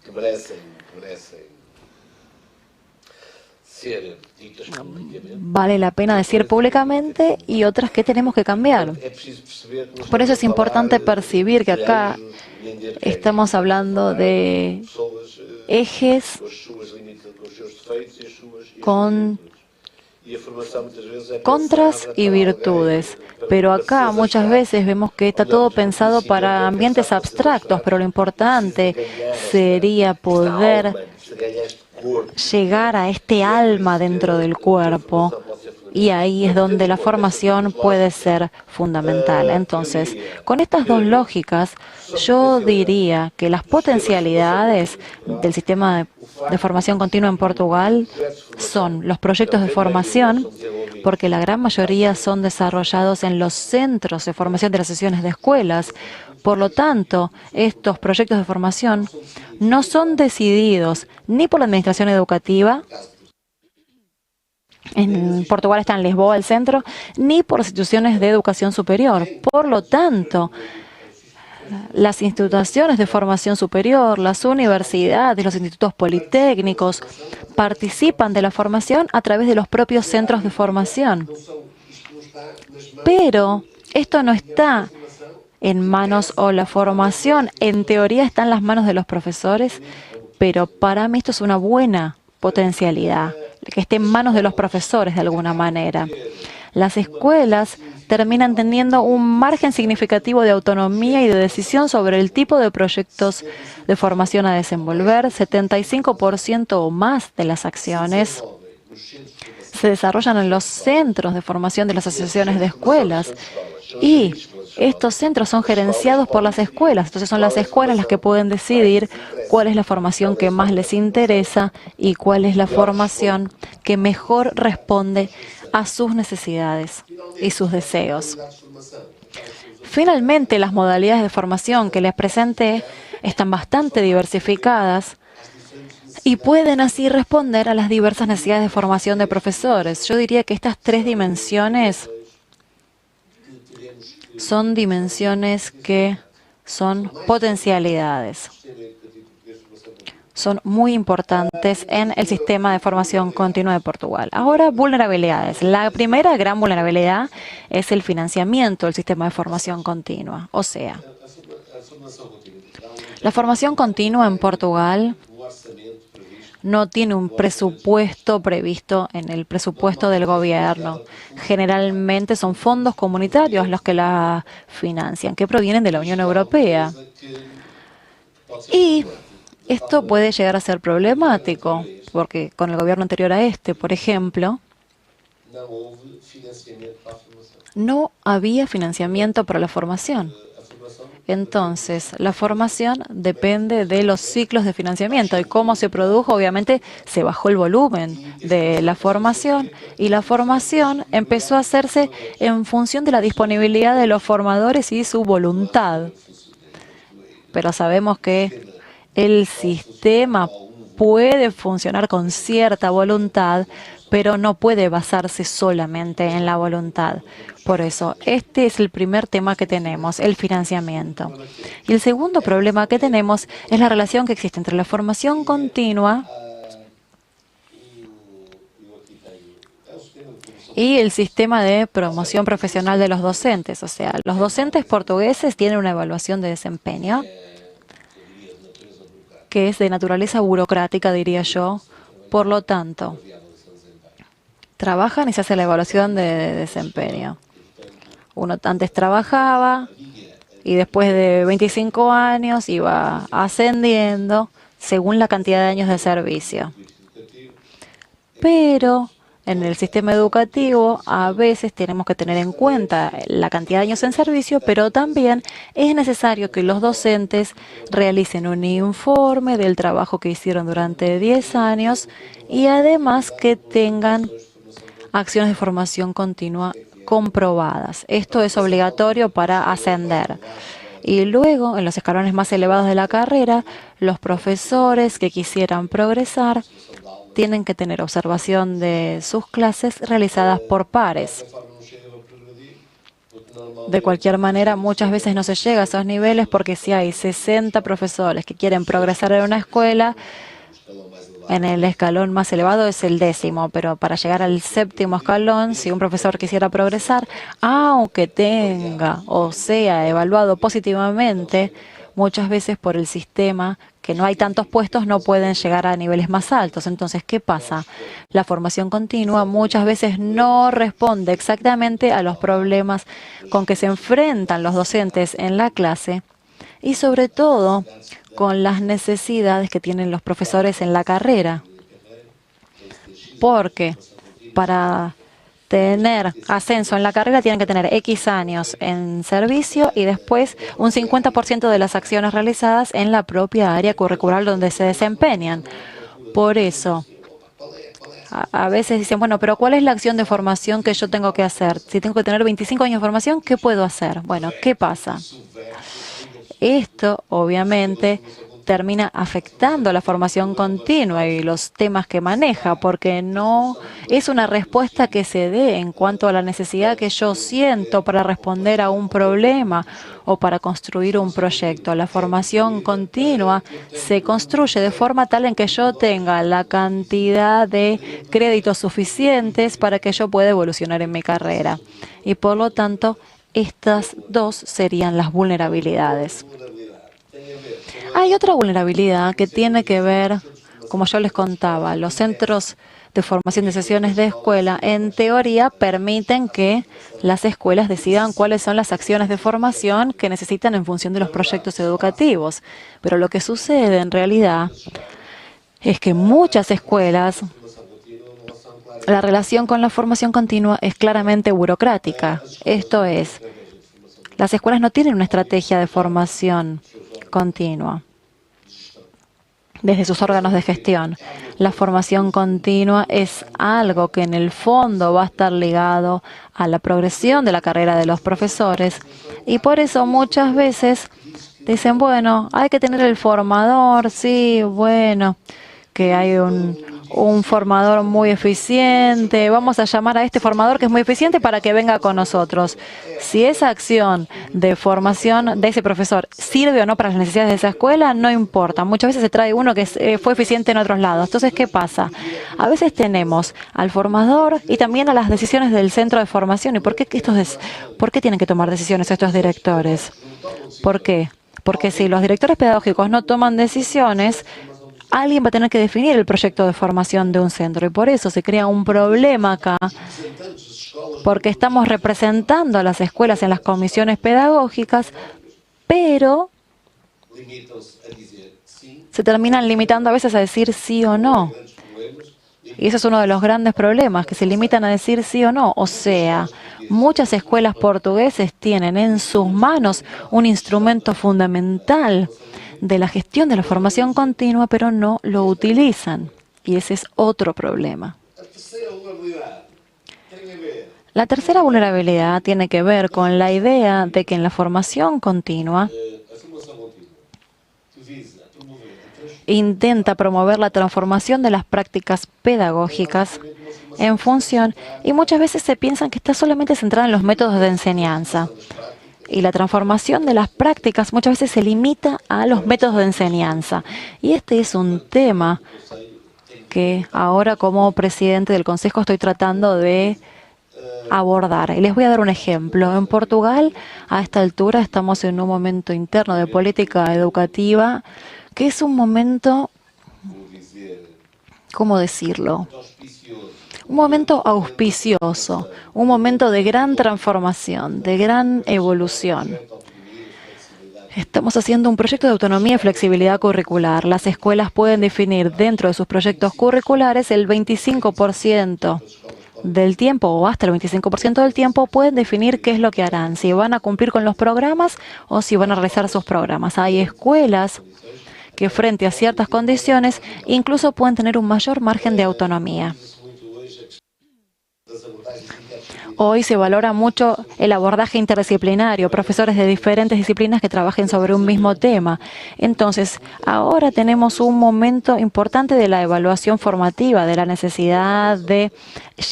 vale la pena decir públicamente y otras que tenemos que cambiar. Por eso es importante percibir que acá estamos hablando de ejes con contras y virtudes. Pero acá muchas veces vemos que está todo pensado para ambientes abstractos, pero lo importante sería poder llegar a este alma dentro del cuerpo, y ahí es donde la formación puede ser fundamental. Entonces, con estas dos lógicas, yo diría que las potencialidades del sistema de formación continua en Portugal son los proyectos de formación, porque la gran mayoría son desarrollados en los centros de formación de las sesiones de escuelas. Por lo tanto, estos proyectos de formación no son decididos ni por la administración educativa, en Portugal está en Lisboa el centro, ni por las instituciones de educación superior. Por lo tanto, las instituciones de formación superior, las universidades, los institutos politécnicos participan de la formación a través de los propios centros de formación. Pero esto no está en manos, o la formación en teoría está en las manos de los profesores, pero para mí esto es una buena potencialidad, que esté en manos de los profesores de alguna manera. Las escuelas terminan teniendo un margen significativo de autonomía y de decisión sobre el tipo de proyectos de formación a desenvolver. 75% o más de las acciones se desarrollan en los centros de formación de las asociaciones de escuelas. Y estos centros son gerenciados por las escuelas, entonces son las escuelas las que pueden decidir cuál es la formación que más les interesa y cuál es la formación que mejor responde a sus necesidades y sus deseos. Finalmente, las modalidades de formación que les presenté están bastante diversificadas y pueden así responder a las diversas necesidades de formación de profesores. Yo diría que estas tres dimensiones son dimensiones que son potencialidades. Son muy importantes en el sistema de formación continua de Portugal. Ahora, vulnerabilidades. La primera gran vulnerabilidad es el financiamiento del sistema de formación continua. O sea, La formación continua en Portugal no tiene un presupuesto previsto en el presupuesto del gobierno. Generalmente son fondos comunitarios los que la financian, que provienen de la Unión Europea. Y esto puede llegar a ser problemático, porque con el gobierno anterior a este, por ejemplo, no había financiamiento para la formación. Entonces, la formación depende de los ciclos de financiamiento y cómo se produjo. Obviamente, se bajó el volumen de la formación y la formación empezó a hacerse en función de la disponibilidad de los formadores y su voluntad. Pero sabemos que el sistema puede funcionar con cierta voluntad, pero no puede basarse solamente en la voluntad. Por eso, este es el primer tema que tenemos, el financiamiento. Y el segundo problema que tenemos es la relación que existe entre la formación continua y el sistema de promoción profesional de los docentes. O sea, los docentes portugueses tienen una evaluación de desempeño que es de naturaleza burocrática, diría yo. Por lo tanto, trabajan y se hace la evaluación de desempeño. Uno antes trabajaba y después de 25 años iba ascendiendo según la cantidad de años de servicio. Pero en el sistema educativo a veces tenemos que tener en cuenta la cantidad de años en servicio, pero también es necesario que los docentes realicen un informe del trabajo que hicieron durante 10 años y además que tengan acciones de formación continua comprobadas. Esto es obligatorio para ascender. Y luego, en los escalones más elevados de la carrera, los profesores que quisieran progresar tienen que tener observación de sus clases realizadas por pares. De cualquier manera, muchas veces no se llega a esos niveles porque si hay 60 profesores que quieren progresar en una escuela, en el escalón más elevado es el 10º, pero para llegar al 7º escalón, si un profesor quisiera progresar, aunque tenga o sea evaluado positivamente, muchas veces por el sistema, que no hay tantos puestos, no pueden llegar a niveles más altos. Entonces, ¿qué pasa? La formación continua muchas veces no responde exactamente a los problemas con que se enfrentan los docentes en la clase y sobre todo con las necesidades que tienen los profesores en la carrera. Porque para tener ascenso en la carrera tienen que tener X años en servicio y después un 50% de las acciones realizadas en la propia área curricular donde se desempeñan. Por eso, a veces dicen, bueno, pero ¿cuál es la acción de formación que yo tengo que hacer? Si tengo que tener 25 años de formación, ¿qué puedo hacer? Bueno, ¿qué pasa? Esto, obviamente, termina afectando la formación continua y los temas que maneja, porque no es una respuesta que se dé en cuanto a la necesidad que yo siento para responder a un problema o para construir un proyecto. La formación continua se construye de forma tal en que yo tenga la cantidad de créditos suficientes para que yo pueda evolucionar en mi carrera. Y por lo tanto, estas dos serían las vulnerabilidades. Hay otra vulnerabilidad que tiene que ver, como yo les contaba, los centros de formación de sesiones de escuela, en teoría, permiten que las escuelas decidan cuáles son las acciones de formación que necesitan en función de los proyectos educativos. Pero lo que sucede en realidad es que muchas escuelas, la relación con la formación continua es claramente burocrática. Esto es, las escuelas no tienen una estrategia de formación continua desde sus órganos de gestión. La formación continua es algo que en el fondo va a estar ligado a la progresión de la carrera de los profesores y por eso muchas veces dicen, bueno, hay que tener el formador, sí, bueno, que hay un formador muy eficiente, vamos a llamar a este formador que es muy eficiente para que venga con nosotros. Si esa acción de formación de ese profesor sirve o no para las necesidades de esa escuela, no importa. Muchas veces se trae uno que fue eficiente en otros lados. Entonces, ¿qué pasa? A veces tenemos al formador y también a las decisiones del centro de formación. ¿Y por qué tienen que tomar decisiones estos directores? ¿Por qué? Porque si los directores pedagógicos no toman decisiones, alguien va a tener que definir el proyecto de formación de un centro. Y por eso se crea un problema acá, porque estamos representando a las escuelas en las comisiones pedagógicas, pero se terminan limitando a veces a decir sí o no. Y eso es uno de los grandes problemas, que se limitan a decir sí o no. O sea, muchas escuelas portuguesas tienen en sus manos un instrumento fundamental de la gestión de la formación continua, pero no lo utilizan. Y ese es otro problema. La tercera vulnerabilidad tiene que ver con la idea de que en la formación continua intenta promover la transformación de las prácticas pedagógicas en función, y muchas veces se piensan que está solamente centrada en los métodos de enseñanza. Y la transformación de las prácticas muchas veces se limita a los métodos de enseñanza. Y este es un tema que ahora como presidente del Consejo estoy tratando de abordar. Y les voy a dar un ejemplo. En Portugal, a esta altura, estamos en un momento interno de política educativa que es un momento, ¿cómo decirlo? Un momento auspicioso, un momento de gran transformación, de gran evolución. Estamos haciendo un proyecto de autonomía y flexibilidad curricular. Las escuelas pueden definir dentro de sus proyectos curriculares el 25% del tiempo o hasta el 25% del tiempo pueden definir qué es lo que harán, si van a cumplir con los programas o si van a realizar sus programas. Hay escuelas que frente a ciertas condiciones incluso pueden tener un mayor margen de autonomía. Hoy se valora mucho el abordaje interdisciplinario, profesores de diferentes disciplinas que trabajen sobre un mismo tema. Entonces, ahora tenemos un momento importante de la evaluación formativa, de la necesidad de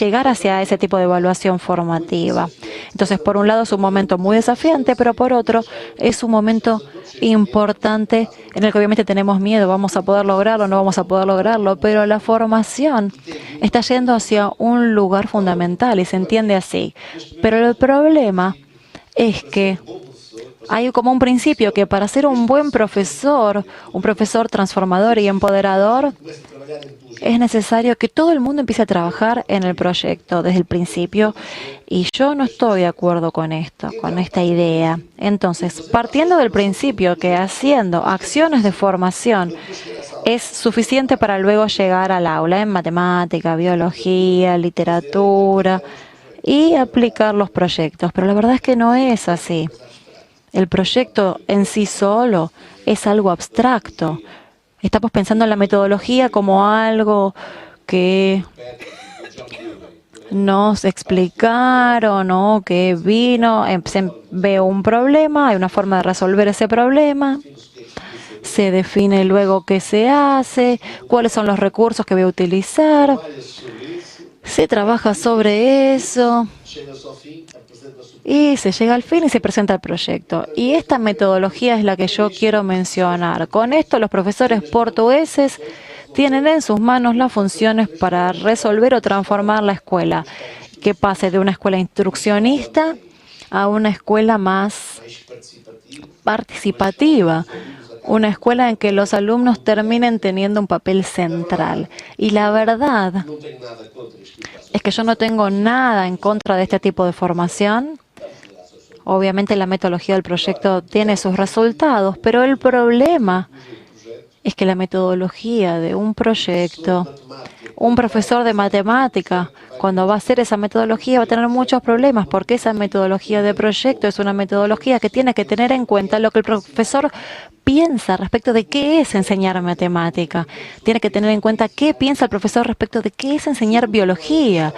llegar hacia ese tipo de evaluación formativa. Entonces, por un lado es un momento muy desafiante, pero por otro es un momento importante en el que obviamente tenemos miedo, vamos a poder lograrlo, no vamos a poder lograrlo, pero la formación está yendo hacia un lugar fundamental y se entiende así. Pero el problema es que hay como un principio que para ser un buen profesor, un profesor transformador y empoderador, es necesario que todo el mundo empiece a trabajar en el proyecto desde el principio, y yo no estoy de acuerdo con esto, con esta idea. Entonces, partiendo del principio que haciendo acciones de formación es suficiente para luego llegar al aula en matemática, biología, literatura y aplicar los proyectos, pero la verdad es que no es así. El proyecto en sí solo es algo abstracto. Estamos pensando en la metodología como algo que nos explicaron o que vino, se ve un problema, hay una forma de resolver ese problema, se define luego qué se hace, cuáles son los recursos que voy a utilizar, se trabaja sobre eso y se llega al fin y se presenta el proyecto. Y esta metodología es la que yo quiero mencionar. Con esto los profesores portugueses tienen en sus manos las funciones para resolver o transformar la escuela, que pase de una escuela instruccionista a una escuela más participativa, una escuela en que los alumnos terminen teniendo un papel central. Y la verdad es que yo no tengo nada en contra de este tipo de formación. Obviamente la metodología del proyecto tiene sus resultados, pero el problema es que la metodología de un proyecto, un profesor de matemática, cuando va a hacer esa metodología va a tener muchos problemas, porque esa metodología de proyecto es una metodología que tiene que tener en cuenta lo que el profesor piensa respecto de qué es enseñar matemática. Tiene que tener en cuenta qué piensa el profesor respecto de qué es enseñar biología.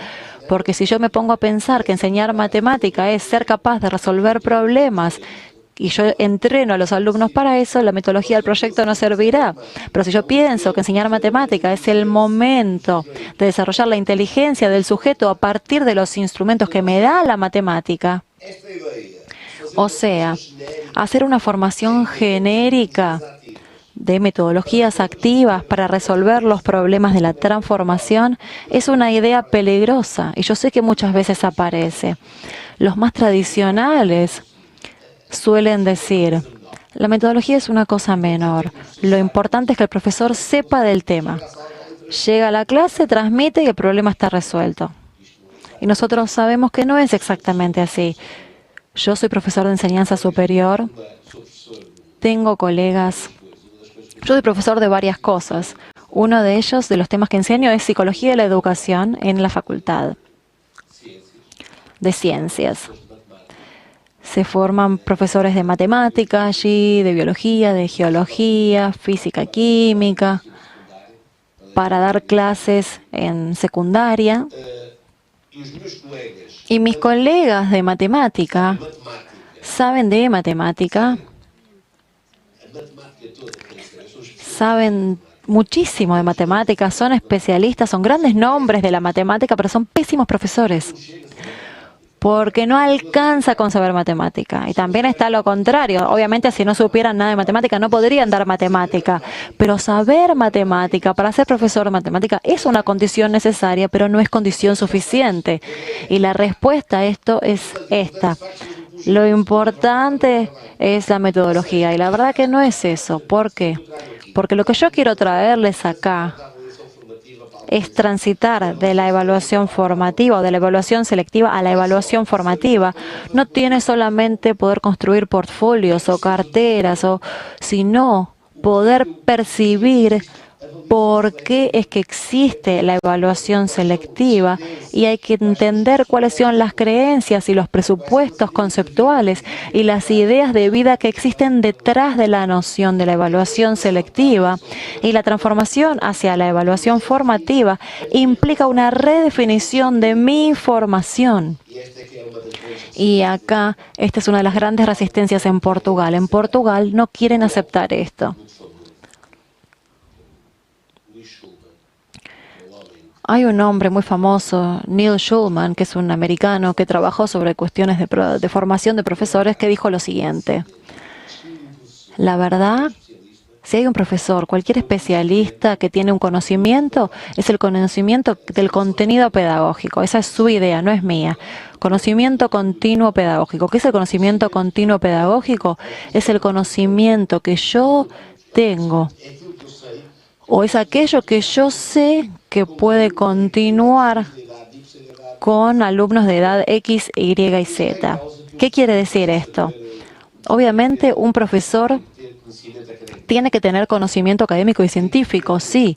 Porque si yo me pongo a pensar que enseñar matemática es ser capaz de resolver problemas y yo entreno a los alumnos para eso, la metodología del proyecto no servirá. Pero si yo pienso que enseñar matemática es el momento de desarrollar la inteligencia del sujeto a partir de los instrumentos que me da la matemática, o sea, hacer una formación genérica de metodologías activas para resolver los problemas de la transformación es una idea peligrosa, y yo sé que muchas veces aparece. Los más tradicionales suelen decir, La metodología es una cosa menor. Lo importante es que el profesor sepa del tema. Llega a la clase, transmite y el problema está resuelto. Y nosotros sabemos que no es exactamente así. Yo soy profesor de enseñanza superior. Tengo colegas. Yo soy profesor de varias cosas. Uno de ellos, de los temas que enseño, es psicología de la educación en la facultad de ciencias. Se forman profesores de matemática allí, de biología, de geología, física, química, para dar clases en secundaria. Y mis colegas de matemática saben de matemática, saben muchísimo de matemática, son especialistas, son grandes nombres de la matemática, pero son pésimos profesores, porque no alcanza con saber matemática. Y también está lo contrario. Obviamente, si no supieran nada de matemática, no podrían dar matemática. Pero saber matemática, para ser profesor de matemática, es una condición necesaria, pero no es condición suficiente. Y la respuesta a esto es esta. Lo importante es la metodología. Y la verdad que no es eso. ¿Por qué? Porque lo que yo quiero traerles acá es transitar de la evaluación formativa o de la evaluación selectiva a la evaluación formativa. No tiene solamente poder construir portfolios o carteras, sino poder percibir por qué es que existe la evaluación selectiva, y hay que entender cuáles son las creencias y los presupuestos conceptuales y las ideas de vida que existen detrás de la noción de la evaluación selectiva. Y la transformación hacia la evaluación formativa implica una redefinición de mi formación. Y acá, esta es una de las grandes resistencias en Portugal. En Portugal no quieren aceptar esto. Hay un hombre muy famoso, Neil Schulman, que es un americano que trabajó sobre cuestiones de formación de profesores, que dijo lo siguiente: la verdad, si hay un profesor, cualquier especialista que tiene un conocimiento, es el conocimiento del contenido pedagógico. Esa es su idea, no es mía. Conocimiento continuo pedagógico. ¿Qué es el conocimiento continuo pedagógico? Es el conocimiento que yo tengo, o es aquello que yo sé que puede continuar con alumnos de edad X, Y y Z. ¿Qué quiere decir esto? Obviamente, un profesor tiene que tener conocimiento académico y científico, sí.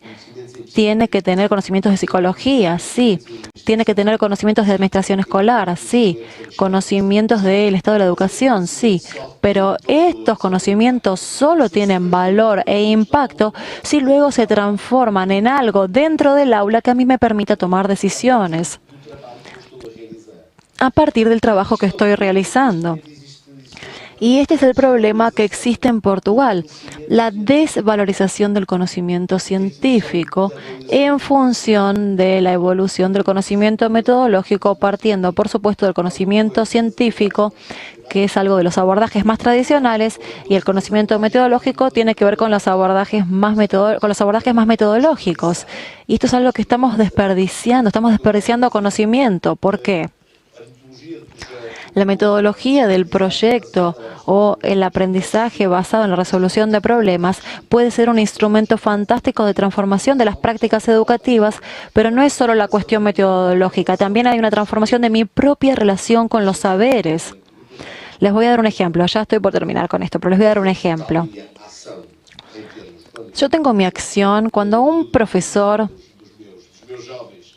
Tiene que tener conocimientos de psicología, sí. Tiene que tener conocimientos de administración escolar, sí. Conocimientos del estado de la educación, sí. Pero estos conocimientos solo tienen valor e impacto si luego se transforman en algo dentro del aula que a mí me permita tomar decisiones a partir del trabajo que estoy realizando. Y este es el problema que existe en Portugal, la desvalorización del conocimiento científico en función de la evolución del conocimiento metodológico, partiendo, por supuesto, del conocimiento científico, que es algo de los abordajes más tradicionales, y el conocimiento metodológico tiene que ver con los abordajes más metodológicos. Y esto es algo que estamos desperdiciando conocimiento. ¿Por qué? La metodología del proyecto o el aprendizaje basado en la resolución de problemas puede ser un instrumento fantástico de transformación de las prácticas educativas, pero no es solo la cuestión metodológica, también hay una transformación de mi propia relación con los saberes. Les voy a dar un ejemplo, ya estoy por terminar con esto, pero les voy a dar un ejemplo. Yo tengo mi acción cuando un profesor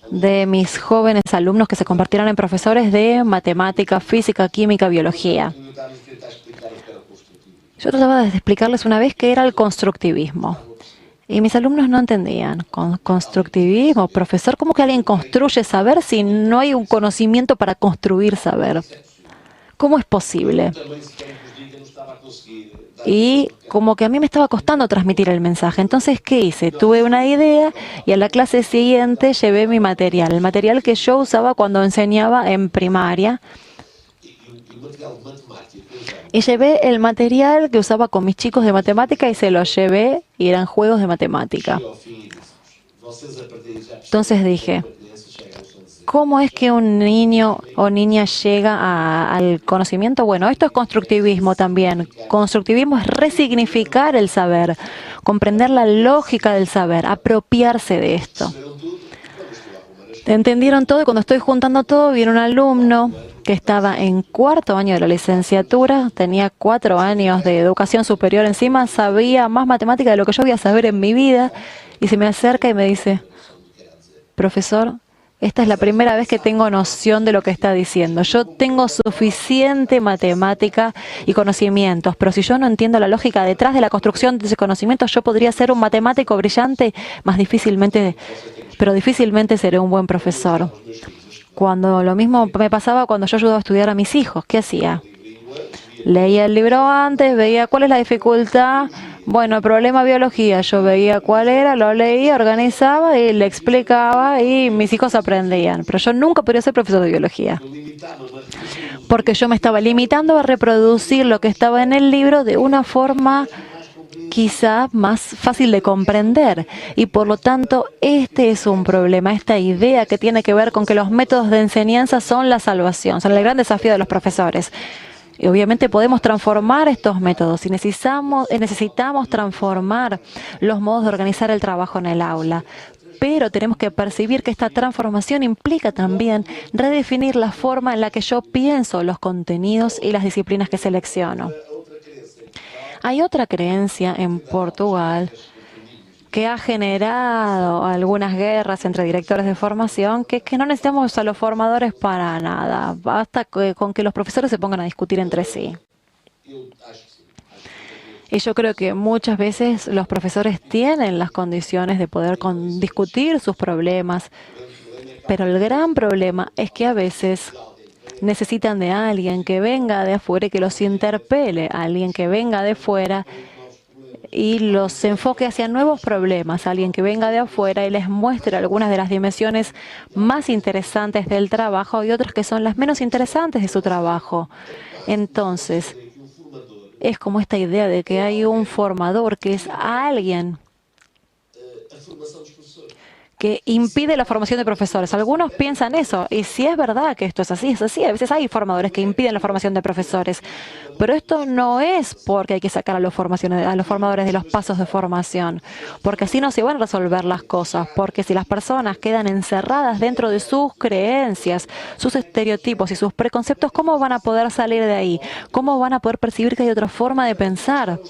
de mis jóvenes alumnos que se convirtieron en profesores de matemática, física, química, biología. Yo trataba de explicarles una vez qué era el constructivismo. Y mis alumnos no entendían. Constructivismo, profesor, ¿cómo que alguien construye saber si no hay un conocimiento para construir saber? ¿Cómo es posible? Y como que a mí me estaba costando transmitir el mensaje. Entonces, ¿qué hice? Tuve una idea y a la clase siguiente llevé mi material, el material que yo usaba cuando enseñaba en primaria. Y llevé el material que usaba con mis chicos de matemática y se los llevé, y eran juegos de matemática. Entonces dije, ¿Cómo es que un niño o niña llega al conocimiento? Bueno, esto es constructivismo también. Constructivismo es resignificar el saber, comprender la lógica del saber, apropiarse de esto. ¿Entendieron todo? Y cuando estoy juntando todo, viene un alumno que estaba en 4º año de la licenciatura, tenía 4 años de educación superior encima, sabía más matemática de lo que yo voy a saber en mi vida, y se me acerca y me dice: profesor, esta es la primera vez que tengo noción de lo que está diciendo. Yo tengo suficiente matemática y conocimientos, pero si yo no entiendo la lógica detrás de la construcción de ese conocimiento, yo podría ser un matemático brillante, pero difícilmente seré un buen profesor. Cuando lo mismo me pasaba cuando yo ayudaba a estudiar a mis hijos, ¿qué hacía? Leía el libro antes, veía cuál es la dificultad. Bueno, el problema biología, yo veía cuál era, lo leía, organizaba y le explicaba y mis hijos aprendían. Pero yo nunca podría ser profesor de biología, porque yo me estaba limitando a reproducir lo que estaba en el libro de una forma quizá más fácil de comprender. Y por lo tanto, este es un problema, esta idea que tiene que ver con que los métodos de enseñanza son la salvación, son el gran desafío de los profesores. Y obviamente podemos transformar estos métodos y necesitamos transformar los modos de organizar el trabajo en el aula. Pero tenemos que percibir que esta transformación implica también redefinir la forma en la que yo pienso los contenidos y las disciplinas que selecciono. Hay otra creencia en Portugal que ha generado algunas guerras entre directores de formación, que es que no necesitamos a los formadores para nada, basta con que los profesores se pongan a discutir entre sí. Y yo creo que muchas veces los profesores tienen las condiciones de poder discutir sus problemas, pero el gran problema es que a veces necesitan de alguien que venga de afuera y que los interpele, alguien que venga de fuera y los enfoque hacia nuevos problemas, alguien que venga de afuera y les muestre algunas de las dimensiones más interesantes del trabajo y otras que son las menos interesantes de su trabajo. Entonces, es como esta idea de que hay un formador que es alguien que impide la formación de profesores. Algunos piensan eso, y si es verdad que esto es así, es así. A veces hay formadores que impiden la formación de profesores, pero esto no es porque hay que sacar a los formadores de los pasos de formación, porque así no se van a resolver las cosas, porque si las personas quedan encerradas dentro de sus creencias, sus estereotipos y sus preconceptos, ¿cómo van a poder salir de ahí? ¿Cómo van a poder percibir que hay otra forma de pensar?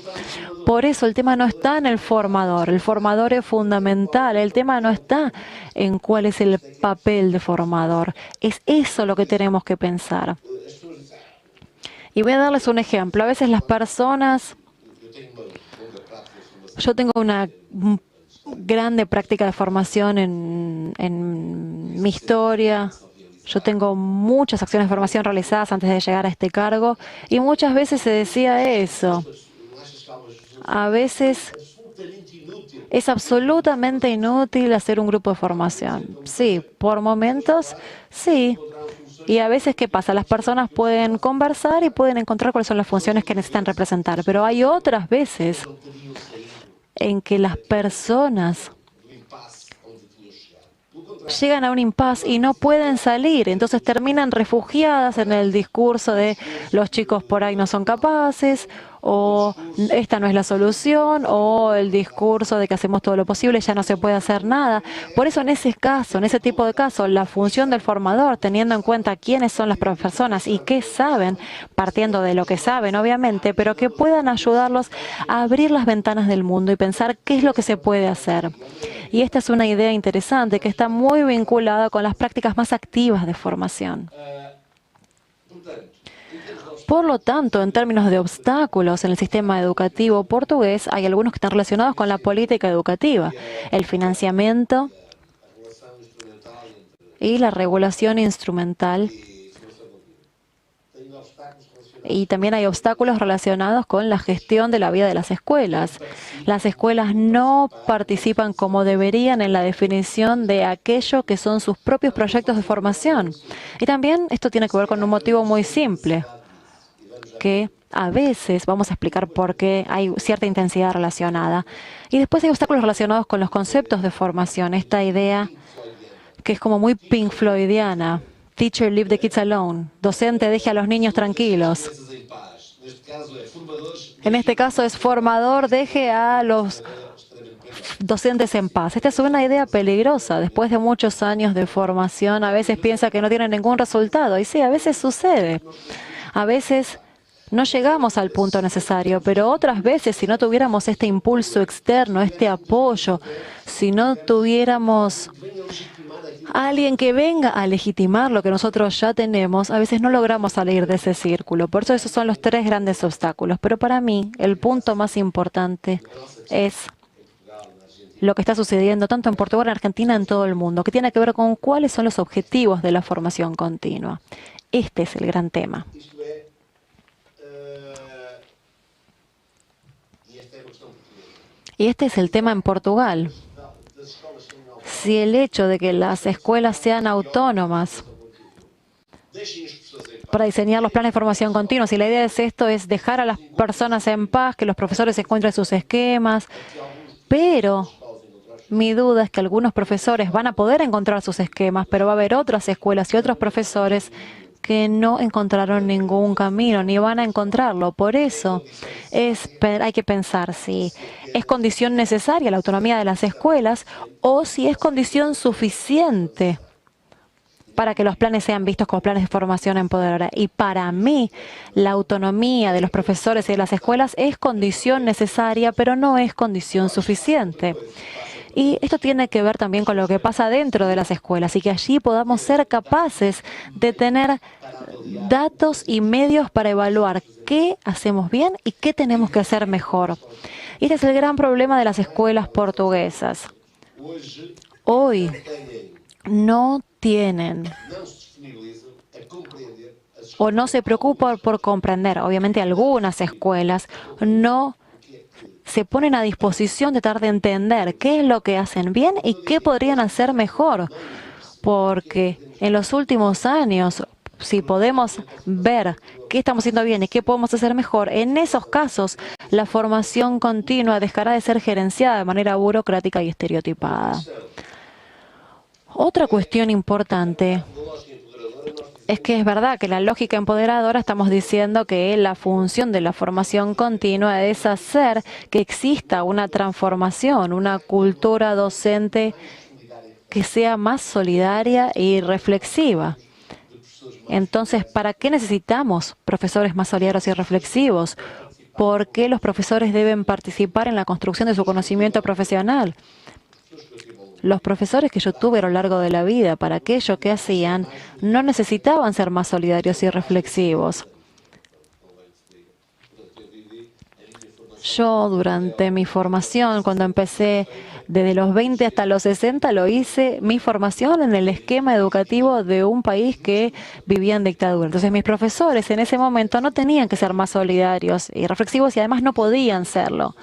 Por eso el tema no está en el formador es fundamental, el tema no está en cuál es el papel de formador, es eso lo que tenemos que pensar. Y voy a darles un ejemplo, a veces las personas, yo tengo una grande práctica de formación en mi historia, yo tengo muchas acciones de formación realizadas antes de llegar a este cargo y muchas veces se decía eso. A veces es absolutamente inútil hacer un grupo de formación. Sí, por momentos, sí. Y a veces, ¿qué pasa? Las personas pueden conversar y pueden encontrar cuáles son las funciones que necesitan representar. Pero hay otras veces en que las personas llegan a un impasse y no pueden salir, entonces terminan refugiadas en el discurso de los chicos por ahí no son capaces, o esta no es la solución, o el discurso de que hacemos todo lo posible, ya no se puede hacer nada. Por eso en ese caso, en ese tipo de casos, la función del formador, teniendo en cuenta quiénes son las personas y qué saben, partiendo de lo que saben obviamente, pero que puedan ayudarlos a abrir las ventanas del mundo y pensar qué es lo que se puede hacer. Y esta es una idea interesante que está muy vinculada con las prácticas más activas de formación. Por lo tanto, en términos de obstáculos en el sistema educativo portugués, hay algunos que están relacionados con la política educativa, el financiamiento y la regulación instrumental. Y también hay obstáculos relacionados con la gestión de la vida de las escuelas. Las escuelas no participan como deberían en la definición de aquello que son sus propios proyectos de formación. Y también esto tiene que ver con un motivo muy simple, que a veces vamos a explicar por qué hay cierta intensidad relacionada. Y después hay obstáculos relacionados con los conceptos de formación, esta idea que es como muy Pink Floydiana. Teacher, leave the kids alone. Docente, deje a los niños tranquilos. En este caso es formador, deje a los docentes en paz. Esta es una idea peligrosa. Después de muchos años de formación, a veces piensa que no tiene ningún resultado. Y sí, a veces sucede. A veces no llegamos al punto necesario, pero otras veces, si no tuviéramos este impulso externo, este apoyo, si no tuviéramos alguien que venga a legitimar lo que nosotros ya tenemos, a veces no logramos salir de ese círculo. Por eso esos son los 3 grandes obstáculos. Pero para mí, el punto más importante es lo que está sucediendo tanto en Portugal, en Argentina, en todo el mundo, que tiene que ver con cuáles son los objetivos de la formación continua. Este es el gran tema. Y este es el tema en Portugal. Si el hecho de que las escuelas sean autónomas para diseñar los planes de formación continua, si la idea es esto, es dejar a las personas en paz, que los profesores encuentren sus esquemas, pero mi duda es que algunos profesores van a poder encontrar sus esquemas, pero va a haber otras escuelas y otros profesores que no encontraron ningún camino, ni van a encontrarlo. Por eso hay que pensar si es condición necesaria la autonomía de las escuelas o si es condición suficiente para que los planes sean vistos como planes de formación empoderadora. Y para mí, la autonomía de los profesores y de las escuelas es condición necesaria, pero no es condición suficiente. Y esto tiene que ver también con lo que pasa dentro de las escuelas y que allí podamos ser capaces de tener datos y medios para evaluar qué hacemos bien y qué tenemos que hacer mejor. Y este es el gran problema de las escuelas portuguesas. Hoy no tienen o no se preocupan por comprender. Obviamente algunas escuelas no se ponen a disposición de tratar de entender qué es lo que hacen bien y qué podrían hacer mejor. Porque en los últimos años, si podemos ver qué estamos haciendo bien y qué podemos hacer mejor, en esos casos la formación continua dejará de ser gerenciada de manera burocrática y estereotipada. Otra cuestión importante es que es verdad que la lógica empoderadora estamos diciendo que la función de la formación continua es hacer que exista una transformación, una cultura docente que sea más solidaria y reflexiva. Entonces, ¿para qué necesitamos profesores más solidarios y reflexivos? ¿Por qué los profesores deben participar en la construcción de su conocimiento profesional? Los profesores que yo tuve a lo largo de la vida, para aquello que hacían, no necesitaban ser más solidarios y reflexivos. Yo, durante mi formación, cuando empecé desde los 20 hasta los 60, lo hice mi formación en el esquema educativo de un país que vivía en dictadura. Entonces, mis profesores en ese momento no tenían que ser más solidarios y reflexivos y además no podían serlo.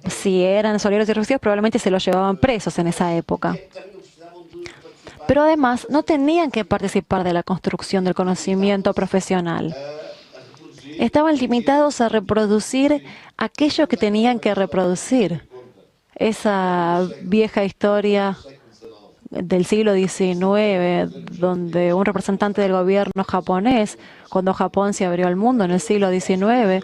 Si eran solidarios y reflexivos, probablemente se los llevaban presos en esa época. Pero además, no tenían que participar de la construcción del conocimiento profesional. Estaban limitados a reproducir aquello que tenían que reproducir. Esa vieja historia del siglo XIX, donde un representante del gobierno japonés, cuando Japón se abrió al mundo en el siglo XIX,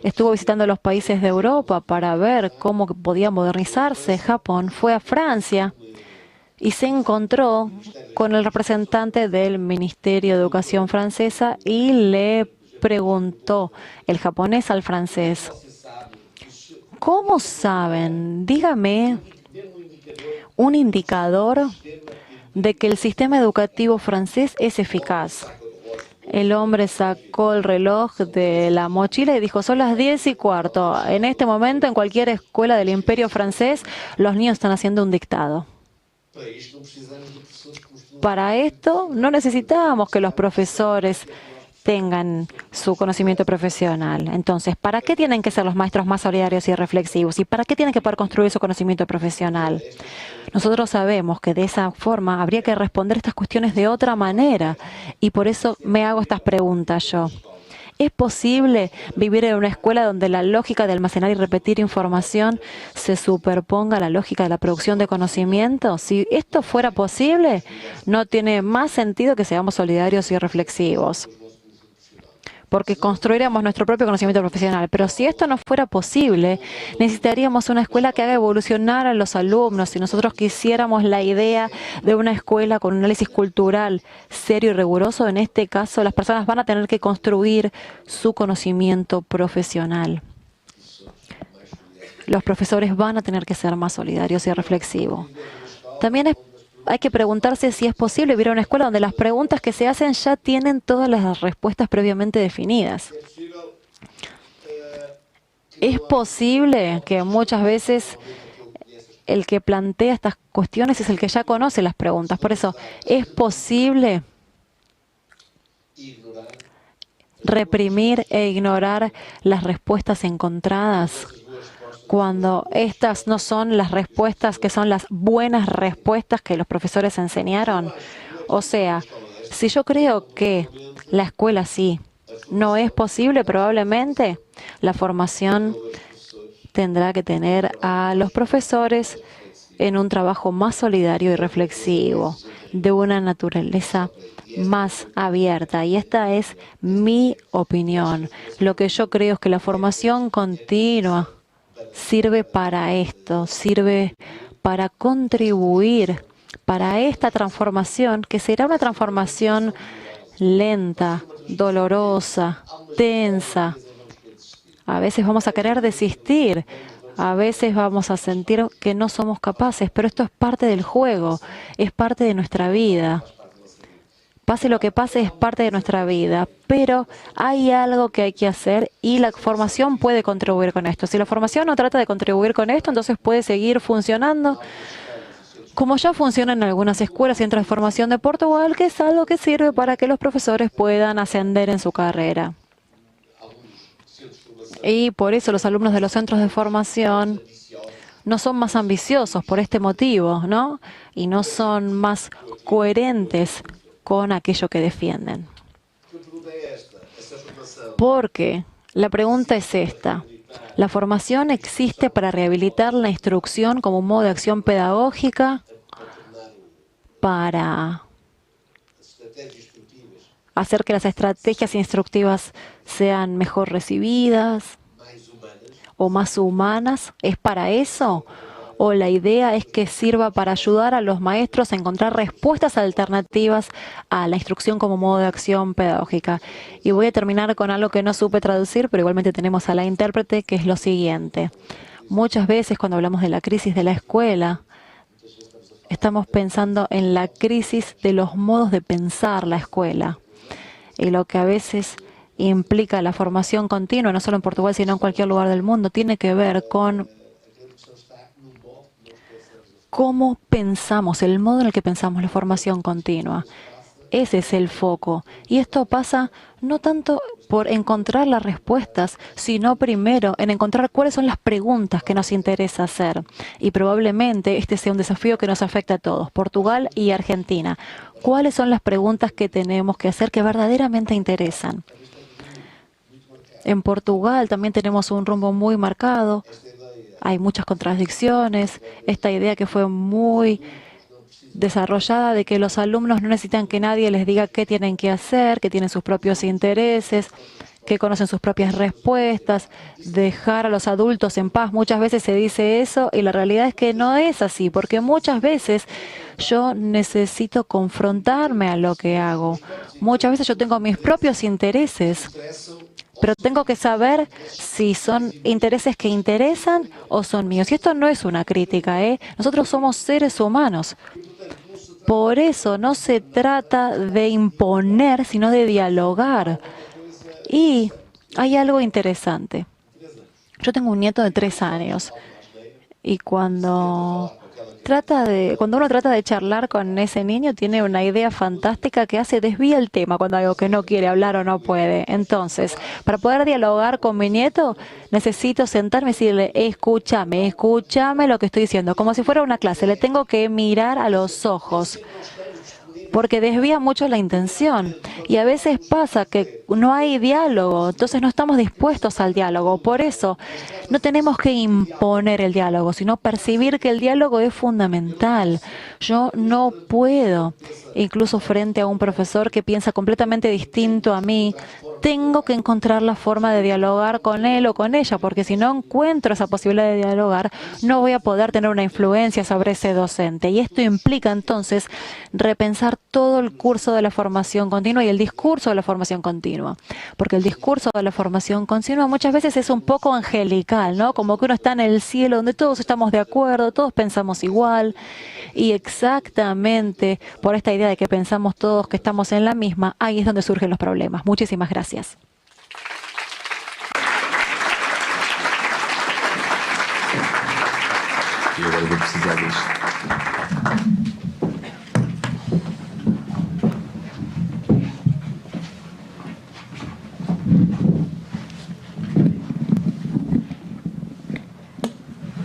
estuvo visitando los países de Europa para ver cómo podía modernizarse Japón, fue a Francia y se encontró con el representante del Ministerio de Educación francesa y le preguntó, el japonés al francés, ¿cómo saben? Dígame un indicador de que el sistema educativo francés es eficaz. El hombre sacó el reloj de la mochila y dijo, son las 10:15. En este momento, en cualquier escuela del Imperio francés, los niños están haciendo un dictado. Para esto, no necesitamos que los profesores tengan su conocimiento profesional. Entonces, ¿para qué tienen que ser los maestros más solidarios y reflexivos? ¿Y para qué tienen que poder construir su conocimiento profesional? Nosotros sabemos que de esa forma habría que responder estas cuestiones de otra manera y por eso me hago estas preguntas yo. ¿Es posible vivir en una escuela donde la lógica de almacenar y repetir información se superponga a la lógica de la producción de conocimiento? Si esto fuera posible, no tiene más sentido que seamos solidarios y reflexivos, porque construiremos nuestro propio conocimiento profesional. Pero si esto no fuera posible, necesitaríamos una escuela que haga evolucionar a los alumnos. Si nosotros quisiéramos la idea de una escuela con un análisis cultural serio y riguroso, en este caso las personas van a tener que construir su conocimiento profesional. Los profesores van a tener que ser más solidarios y reflexivos. También hay que preguntarse si es posible vivir en una escuela donde las preguntas que se hacen ya tienen todas las respuestas previamente definidas. Es posible que muchas veces el que plantea estas cuestiones es el que ya conoce las preguntas. Por eso, es posible reprimir e ignorar las respuestas encontradas cuando estas no son las respuestas que son las buenas respuestas que los profesores enseñaron. O sea, si yo creo que la escuela sí no es posible, probablemente la formación tendrá que tener a los profesores en un trabajo más solidario y reflexivo, de una naturaleza más abierta. Y esta es mi opinión. Lo que yo creo es que la formación continua sirve para esto, sirve para contribuir para esta transformación, que será una transformación lenta, dolorosa, tensa. A veces vamos a querer desistir, a veces vamos a sentir que no somos capaces, pero esto es parte del juego, es parte de nuestra vida. Pase lo que pase, es parte de nuestra vida, pero hay algo que hay que hacer y la formación puede contribuir con esto. Si la formación no trata de contribuir con esto, entonces puede seguir funcionando como ya funciona en algunas escuelas y centros de formación de Portugal, que es algo que sirve para que los profesores puedan ascender en su carrera. Y por eso los alumnos de los centros de formación no son más ambiciosos por este motivo, ¿no? Y no son más coherentes con aquello que defienden. Porque la pregunta es esta. ¿La formación existe para rehabilitar la instrucción como un modo de acción pedagógica, para hacer que las estrategias instructivas sean mejor recibidas o más humanas? ¿Es para eso? ¿O la idea es que sirva para ayudar a los maestros a encontrar respuestas alternativas a la instrucción como modo de acción pedagógica? Y voy a terminar con algo que no supe traducir, pero igualmente tenemos a la intérprete, que es lo siguiente. Muchas veces cuando hablamos de la crisis de la escuela, estamos pensando en la crisis de los modos de pensar la escuela. Y lo que a veces implica la formación continua, no solo en Portugal, sino en cualquier lugar del mundo, tiene que ver con cómo pensamos, el modo en el que pensamos la formación continua. Ese es el foco. Y esto pasa no tanto por encontrar las respuestas, sino primero en encontrar cuáles son las preguntas que nos interesa hacer. Y probablemente este sea un desafío que nos afecta a todos, Portugal y Argentina. ¿Cuáles son las preguntas que tenemos que hacer que verdaderamente interesan? En Portugal también tenemos un rumbo muy marcado. Hay muchas contradicciones. Esta idea que fue muy desarrollada de que los alumnos no necesitan que nadie les diga qué tienen que hacer, que tienen sus propios intereses, que conocen sus propias respuestas, dejar a los adultos en paz. Muchas veces se dice eso y la realidad es que no es así, porque muchas veces yo necesito confrontarme a lo que hago. Muchas veces yo tengo mis propios intereses, pero tengo que saber si son intereses que interesan o son míos. Y esto no es una crítica, ¿eh? Nosotros somos seres humanos. Por eso no se trata de imponer, sino de dialogar. Y hay algo interesante. Yo tengo un nieto de 3 años y cuando uno trata de charlar con ese niño, tiene una idea fantástica que desvía el tema cuando hay algo que no quiere hablar o no puede. Entonces, para poder dialogar con mi nieto, necesito sentarme y decirle, escúchame lo que estoy diciendo, como si fuera una clase. Le tengo que mirar a los ojos, porque desvía mucho la intención. Y a veces pasa que no hay diálogo, entonces no estamos dispuestos al diálogo. Por eso no tenemos que imponer el diálogo, sino percibir que el diálogo es fundamental. Yo no puedo, incluso frente a un profesor que piensa completamente distinto a mí, tengo que encontrar la forma de dialogar con él o con ella, porque si no encuentro esa posibilidad de dialogar, no voy a poder tener una influencia sobre ese docente. Y esto implica entonces repensar todo el curso de la formación continua y el discurso de la formación continua. Porque el discurso de la formación continua muchas veces es un poco angelical, ¿no? Como que uno está en el cielo donde todos estamos de acuerdo, todos pensamos igual. Y exactamente por esta idea de que pensamos todos que estamos en la misma, ahí es donde surgen los problemas. Muchísimas gracias. E agora vou precisar disto.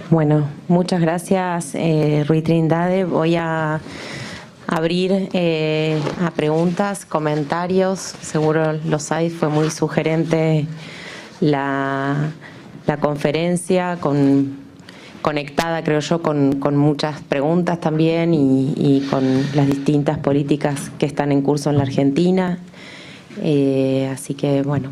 Bueno, muchas gracias, Rui Trindade. Voy a abrir a preguntas, comentarios. Seguro los hay, fue muy sugerente la conferencia, conectada, creo yo, con muchas preguntas también y con las distintas políticas que están en curso en la Argentina. Así que, bueno.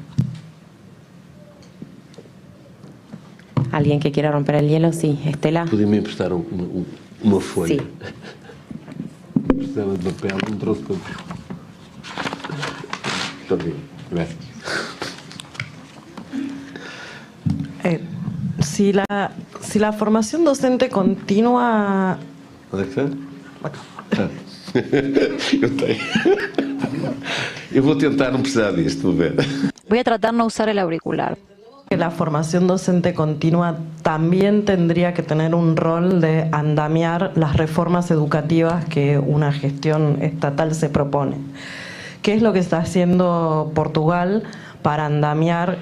¿Alguien que quiera romper el hielo? Sí, Estela. Podia-me emprestar uma folha? Sí. Precisava de papel, não trouxe papel. Muito obrigado. Gracias. Si la formación docente continua... Onde é que está? Eu tenho. Eu vou tentar não precisar disto, vou ver. Voy a tratar no usar el auricular. Que la formación docente continua también tendría que tener un rol de andamiar las reformas educativas que una gestión estatal se propone. ¿Qué es lo que está haciendo Portugal para andamiar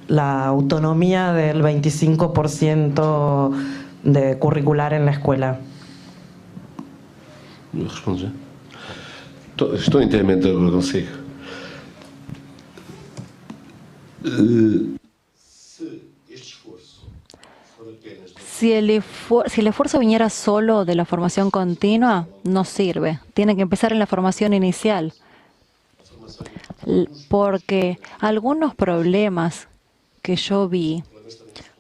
la autonomía del 25% de curricular en la escuela? Eu respondo já. Estou inteiramente de acordo consigo. Si el esfuerzo viniera solo de la formación continua, no sirve. Tiene que empezar en la formación inicial. Porque algunos problemas que yo vi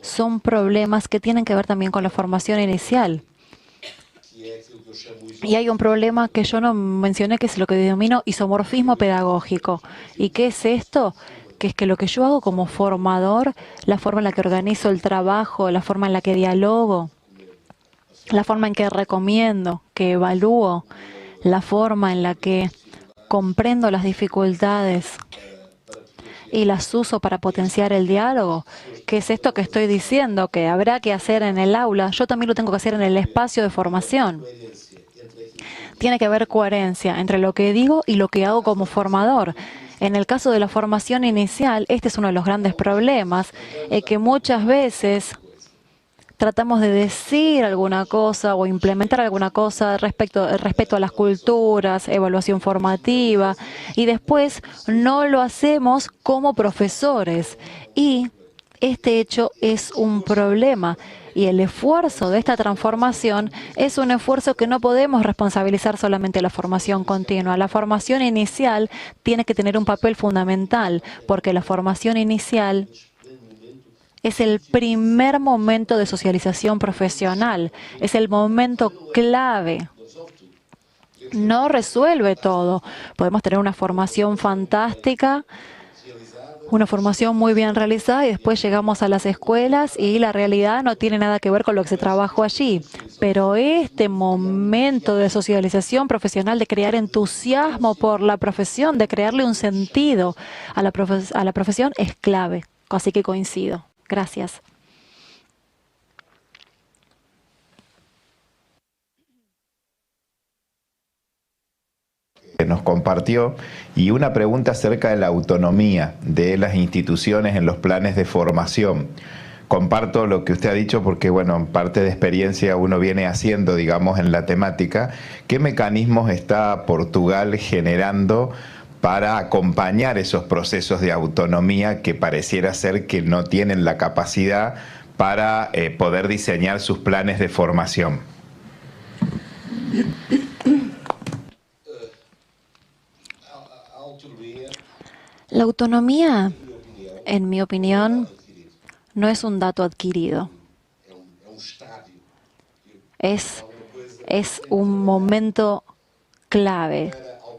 son problemas que tienen que ver también con la formación inicial. Y hay un problema que yo no mencioné, que es lo que denomino isomorfismo pedagógico. ¿Y qué es esto? Que es que lo que yo hago como formador, la forma en la que organizo el trabajo, la forma en la que dialogo, la forma en que recomiendo, que evalúo, la forma en la que comprendo las dificultades y las uso para potenciar el diálogo, que es esto que estoy diciendo, que habrá que hacer en el aula, yo también lo tengo que hacer en el espacio de formación. Tiene que haber coherencia entre lo que digo y lo que hago como formador. En el caso de la formación inicial, este es uno de los grandes problemas, que muchas veces tratamos de decir alguna cosa o implementar alguna cosa respecto a las culturas, evaluación formativa, y después no lo hacemos como profesores. Y este hecho es un problema. Y el esfuerzo de esta transformación es un esfuerzo que no podemos responsabilizar solamente a la formación continua. La formación inicial tiene que tener un papel fundamental, porque la formación inicial es el primer momento de socialización profesional, es el momento clave. No resuelve todo. Podemos tener una formación fantástica, una formación muy bien realizada, y después llegamos a las escuelas y la realidad no tiene nada que ver con lo que se trabajó allí. Pero este momento de socialización profesional, de crear entusiasmo por la profesión, de crearle un sentido a la profesión, es clave. Así que coincido. Gracias. Que nos compartió, y una pregunta acerca de la autonomía de las instituciones en los planes de formación. Comparto lo que usted ha dicho porque, bueno, en parte de experiencia uno viene haciendo, digamos, en la temática. ¿Qué mecanismos está Portugal generando para acompañar esos procesos de autonomía que pareciera ser que no tienen la capacidad para poder diseñar sus planes de formación? La autonomía, en mi opinión, no es un dato adquirido. Es un momento clave,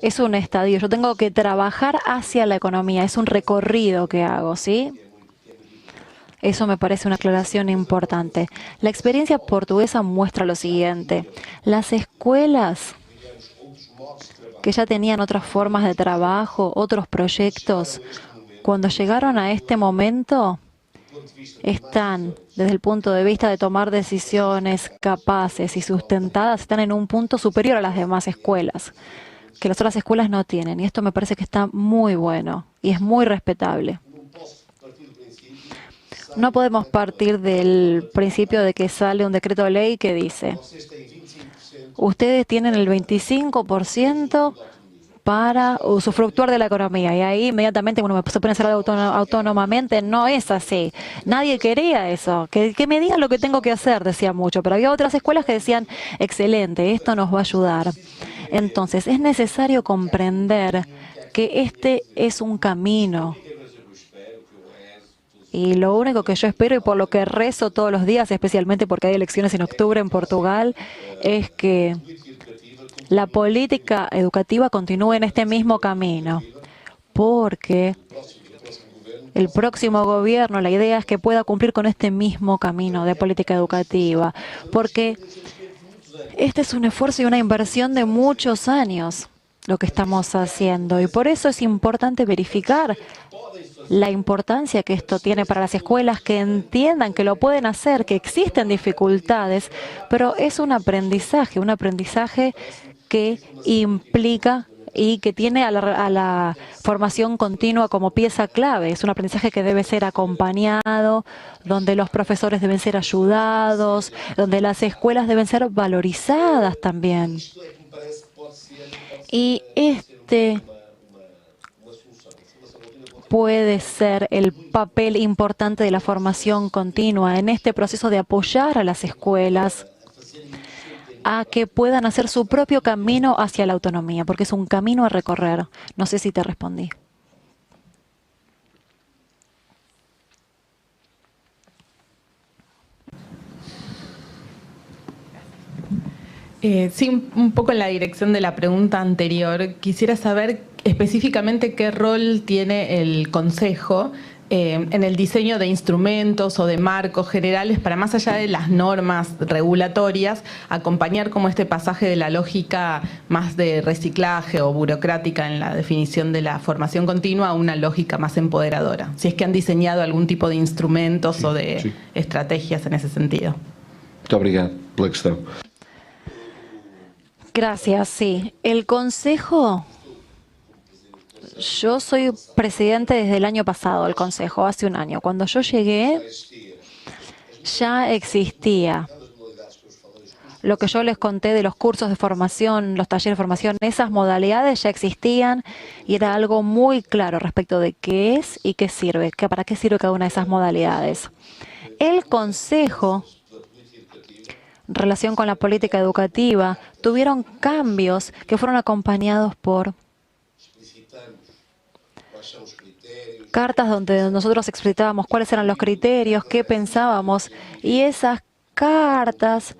es un estadio. Yo tengo que trabajar hacia la economía, es un recorrido que hago, ¿sí? Eso me parece una aclaración importante. La experiencia portuguesa muestra lo siguiente. Las escuelas que ya tenían otras formas de trabajo, otros proyectos, cuando llegaron a este momento, están, desde el punto de vista de tomar decisiones capaces y sustentadas, están en un punto superior a las demás escuelas, que las otras escuelas no tienen. Y esto me parece que está muy bueno y es muy respetable. No podemos partir del principio de que sale un decreto de ley que dice: ustedes tienen el 25% para usufructuar de la economía. Y ahí inmediatamente uno se pone a hacer algo autónomamente. No es así. Nadie quería eso. Que me digan lo que tengo que hacer, decía mucho. Pero había otras escuelas que decían: excelente, esto nos va a ayudar. Entonces, es necesario comprender que este es un camino. Y lo único que yo espero y por lo que rezo todos los días, especialmente porque hay elecciones en octubre en Portugal, es que la política educativa continúe en este mismo camino. Porque el próximo gobierno, la idea es que pueda cumplir con este mismo camino de política educativa. Porque este es un esfuerzo y una inversión de muchos años lo que estamos haciendo. Y por eso es importante verificar la importancia que esto tiene para las escuelas, que entiendan que lo pueden hacer, que existen dificultades, pero es un aprendizaje que implica y que tiene a la formación continua como pieza clave. Es un aprendizaje que debe ser acompañado, donde los profesores deben ser ayudados, donde las escuelas deben ser valorizadas también. Y este puede ser el papel importante de la formación continua en este proceso de apoyar a las escuelas a que puedan hacer su propio camino hacia la autonomía, porque es un camino a recorrer. No sé si te respondí. Sí, un poco en la dirección de la pregunta anterior. Quisiera saber específicamente qué rol tiene el Consejo en el diseño de instrumentos o de marcos generales para, más allá de las normas regulatorias, acompañar como este pasaje de la lógica más de reciclaje o burocrática en la definición de la formación continua a una lógica más empoderadora. Si es que han diseñado algún tipo de instrumentos o de estrategias en ese sentido. Muito obrigado pela questão. Gracias, sí. El Consejo, yo soy presidente desde el año pasado del Consejo, hace un año. Cuando yo llegué, ya existía lo que yo les conté de los cursos de formación, los talleres de formación, esas modalidades ya existían y era algo muy claro respecto de qué es y qué sirve, para qué sirve cada una de esas modalidades. El Consejo, en relación con la política educativa, tuvieron cambios que fueron acompañados por cartas donde nosotros explitábamos cuáles eran los criterios, qué pensábamos, y esas cartas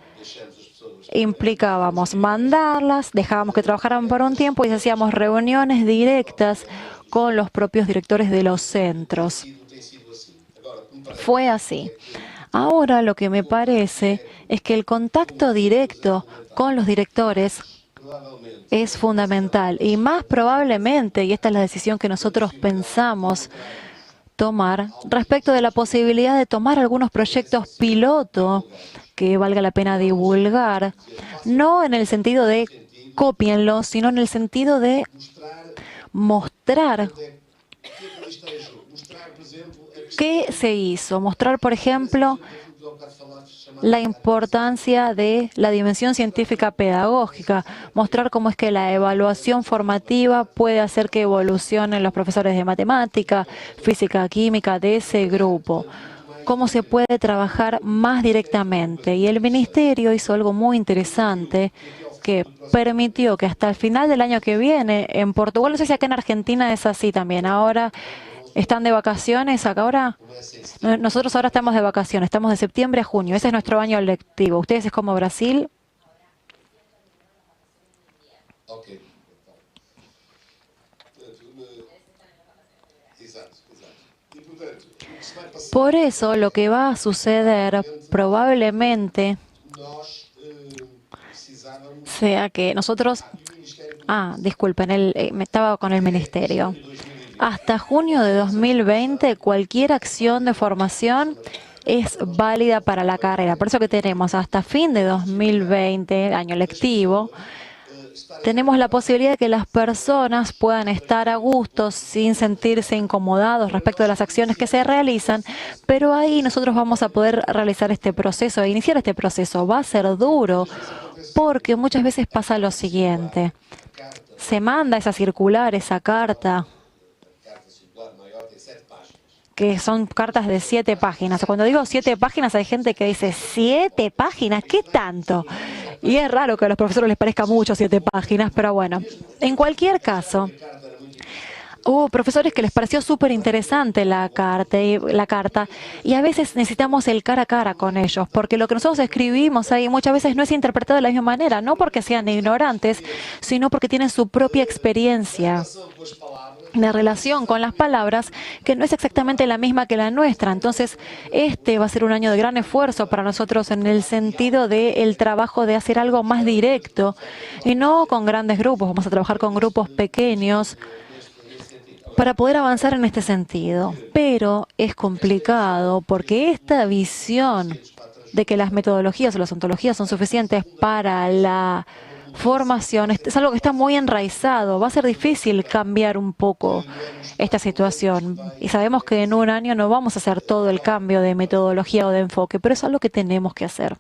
implicábamos mandarlas, dejábamos que trabajaran por un tiempo y hacíamos reuniones directas con los propios directores de los centros. Fue así. Ahora lo que me parece es que el contacto directo con los directores es fundamental y más probablemente, y esta es la decisión que nosotros pensamos tomar, respecto de la posibilidad de tomar algunos proyectos piloto que valga la pena divulgar, no en el sentido de cópienlos, sino en el sentido de mostrar qué se hizo. Mostrar, por ejemplo, la importancia de la dimensión científica pedagógica, mostrar cómo es que la evaluación formativa puede hacer que evolucionen los profesores de matemática, física, química de ese grupo, cómo se puede trabajar más directamente. Y el Ministerio hizo algo muy interesante que permitió que hasta el final del año que viene, en Portugal, no sé si acá en Argentina es así también, ahora están de vacaciones, acá ahora, nosotros ahora estamos de vacaciones, estamos de septiembre a junio, ese es nuestro año lectivo. ¿Ustedes es como Brasil? Por eso lo que va a suceder probablemente sea que nosotros... disculpen, me estaba con el Ministerio. Hasta junio de 2020, cualquier acción de formación es válida para la carrera. Por eso que tenemos hasta fin de 2020, año lectivo, tenemos la posibilidad de que las personas puedan estar a gusto sin sentirse incomodados respecto de las acciones que se realizan, pero ahí nosotros vamos a poder realizar este proceso, e iniciar este proceso. Va a ser duro porque muchas veces pasa lo siguiente. Se manda esa circular, esa carta, que son cartas de 7 páginas. Cuando digo 7 páginas, hay gente que dice, ¿7 páginas? ¿Qué tanto? Y es raro que a los profesores les parezca mucho 7 páginas, pero bueno, en cualquier caso, hubo profesores que les pareció súper interesante la carta y a veces necesitamos el cara a cara con ellos, porque lo que nosotros escribimos ahí muchas veces no es interpretado de la misma manera, no porque sean ignorantes, sino porque tienen su propia experiencia de relación con las palabras que no es exactamente la misma que la nuestra. Entonces, este va a ser un año de gran esfuerzo para nosotros en el sentido del trabajo de hacer algo más directo y no con grandes grupos. Vamos a trabajar con grupos pequeños para poder avanzar en este sentido. Pero es complicado porque esta visión de que las metodologías o las ontologías son suficientes para la formación es algo que está muy enraizado. Va a ser difícil cambiar un poco esta situación. Y sabemos que en un año no vamos a hacer todo el cambio de metodología o de enfoque, pero es algo que tenemos que hacer.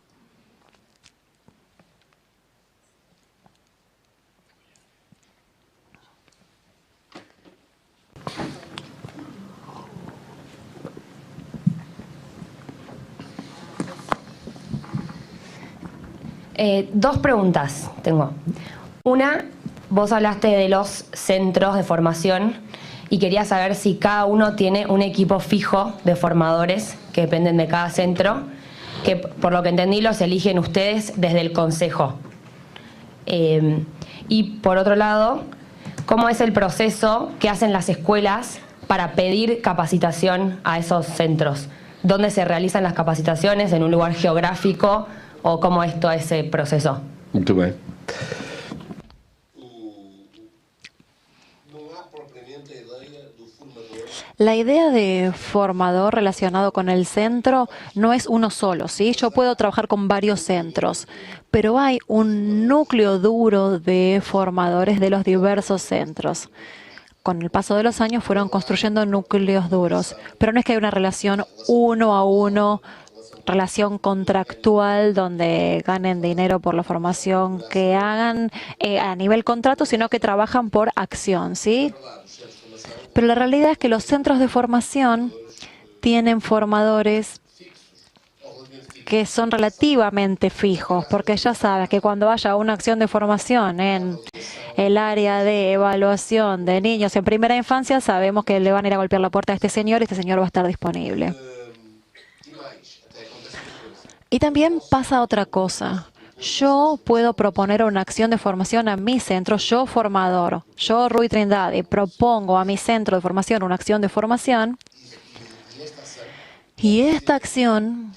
Dos preguntas tengo. Una, vos hablaste de los centros de formación y quería saber si cada uno tiene un equipo fijo de formadores que dependen de cada centro, que por lo que entendí los eligen ustedes desde el consejo. Y por otro lado, ¿cómo es el proceso que hacen las escuelas para pedir capacitación a esos centros? ¿Dónde se realizan las capacitaciones? ¿En un lugar geográfico? ¿O cómo es todo ese proceso? Muito bem. La idea de formador relacionado con el centro no es uno solo, ¿sí? Yo puedo trabajar con varios centros, pero hay un núcleo duro de formadores de los diversos centros. Con el paso de los años fueron construyendo núcleos duros, pero no es que haya una relación uno a uno, relación contractual donde ganen dinero por la formación que hagan a nivel contrato, sino que trabajan por acción, ¿sí? Pero la realidad es que los centros de formación tienen formadores que son relativamente fijos, porque ya sabes que cuando haya una acción de formación en el área de evaluación de niños en primera infancia, sabemos que le van a ir a golpear la puerta a este señor y este señor va a estar disponible. Y también pasa otra cosa. Yo puedo proponer una acción de formación a mi centro, yo formador, yo Rui Trindade, propongo a mi centro de formación una acción de formación y esta acción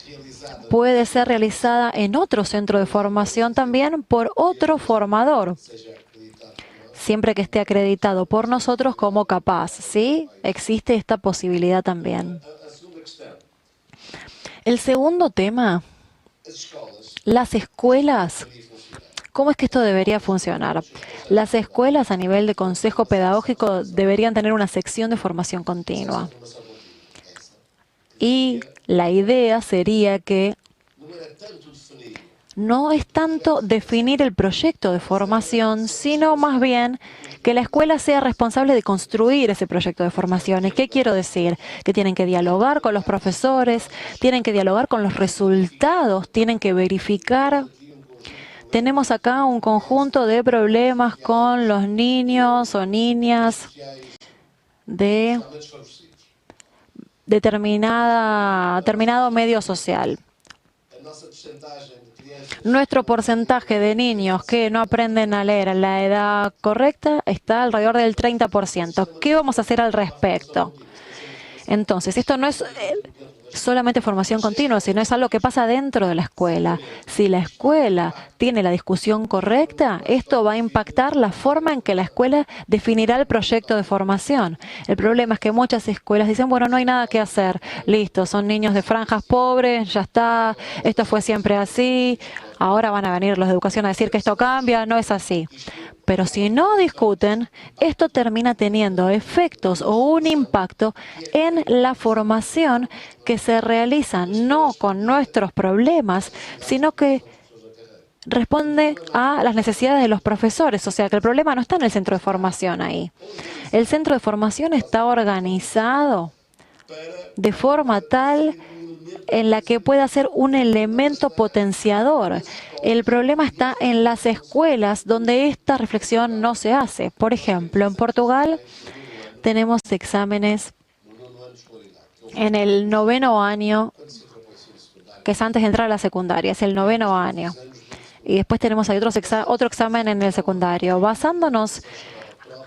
puede ser realizada en otro centro de formación también por otro formador, siempre que esté acreditado por nosotros como capaz, ¿sí? Existe esta posibilidad también. El segundo tema, las escuelas. ¿Cómo es que esto debería funcionar? Las escuelas a nivel de consejo pedagógico deberían tener una sección de formación continua. Y la idea sería que no es tanto definir el proyecto de formación, sino más bien que la escuela sea responsable de construir ese proyecto de formación. ¿Y qué quiero decir? Que tienen que dialogar con los profesores, tienen que dialogar con los resultados, tienen que verificar. Tenemos acá un conjunto de problemas con los niños o niñas de determinado medio social. Nuestro porcentaje de niños que no aprenden a leer a la edad correcta está alrededor del 30%. ¿Qué vamos a hacer al respecto? Entonces, esto no es solamente formación continua, sino es algo que pasa dentro de la escuela. Si la escuela tiene la discusión correcta, esto va a impactar la forma en que la escuela definirá el proyecto de formación. El problema es que muchas escuelas dicen, bueno, no hay nada que hacer, listo, son niños de franjas pobres, ya está, esto fue siempre así, ahora van a venir los de educación a decir que esto cambia, no es así. Pero si no discuten, esto termina teniendo efectos o un impacto en la formación que se realiza no con nuestros problemas, sino que responde a las necesidades de los profesores. O sea que el problema no está en el centro de formación ahí. El centro de formación está organizado de forma tal en la que pueda ser un elemento potenciador. El problema está en las escuelas donde esta reflexión no se hace. Por ejemplo, en Portugal tenemos exámenes en el 9º año, que es antes de entrar a la secundaria, es el 9º año. Y después tenemos ahí otro examen en el secundario. Basándonos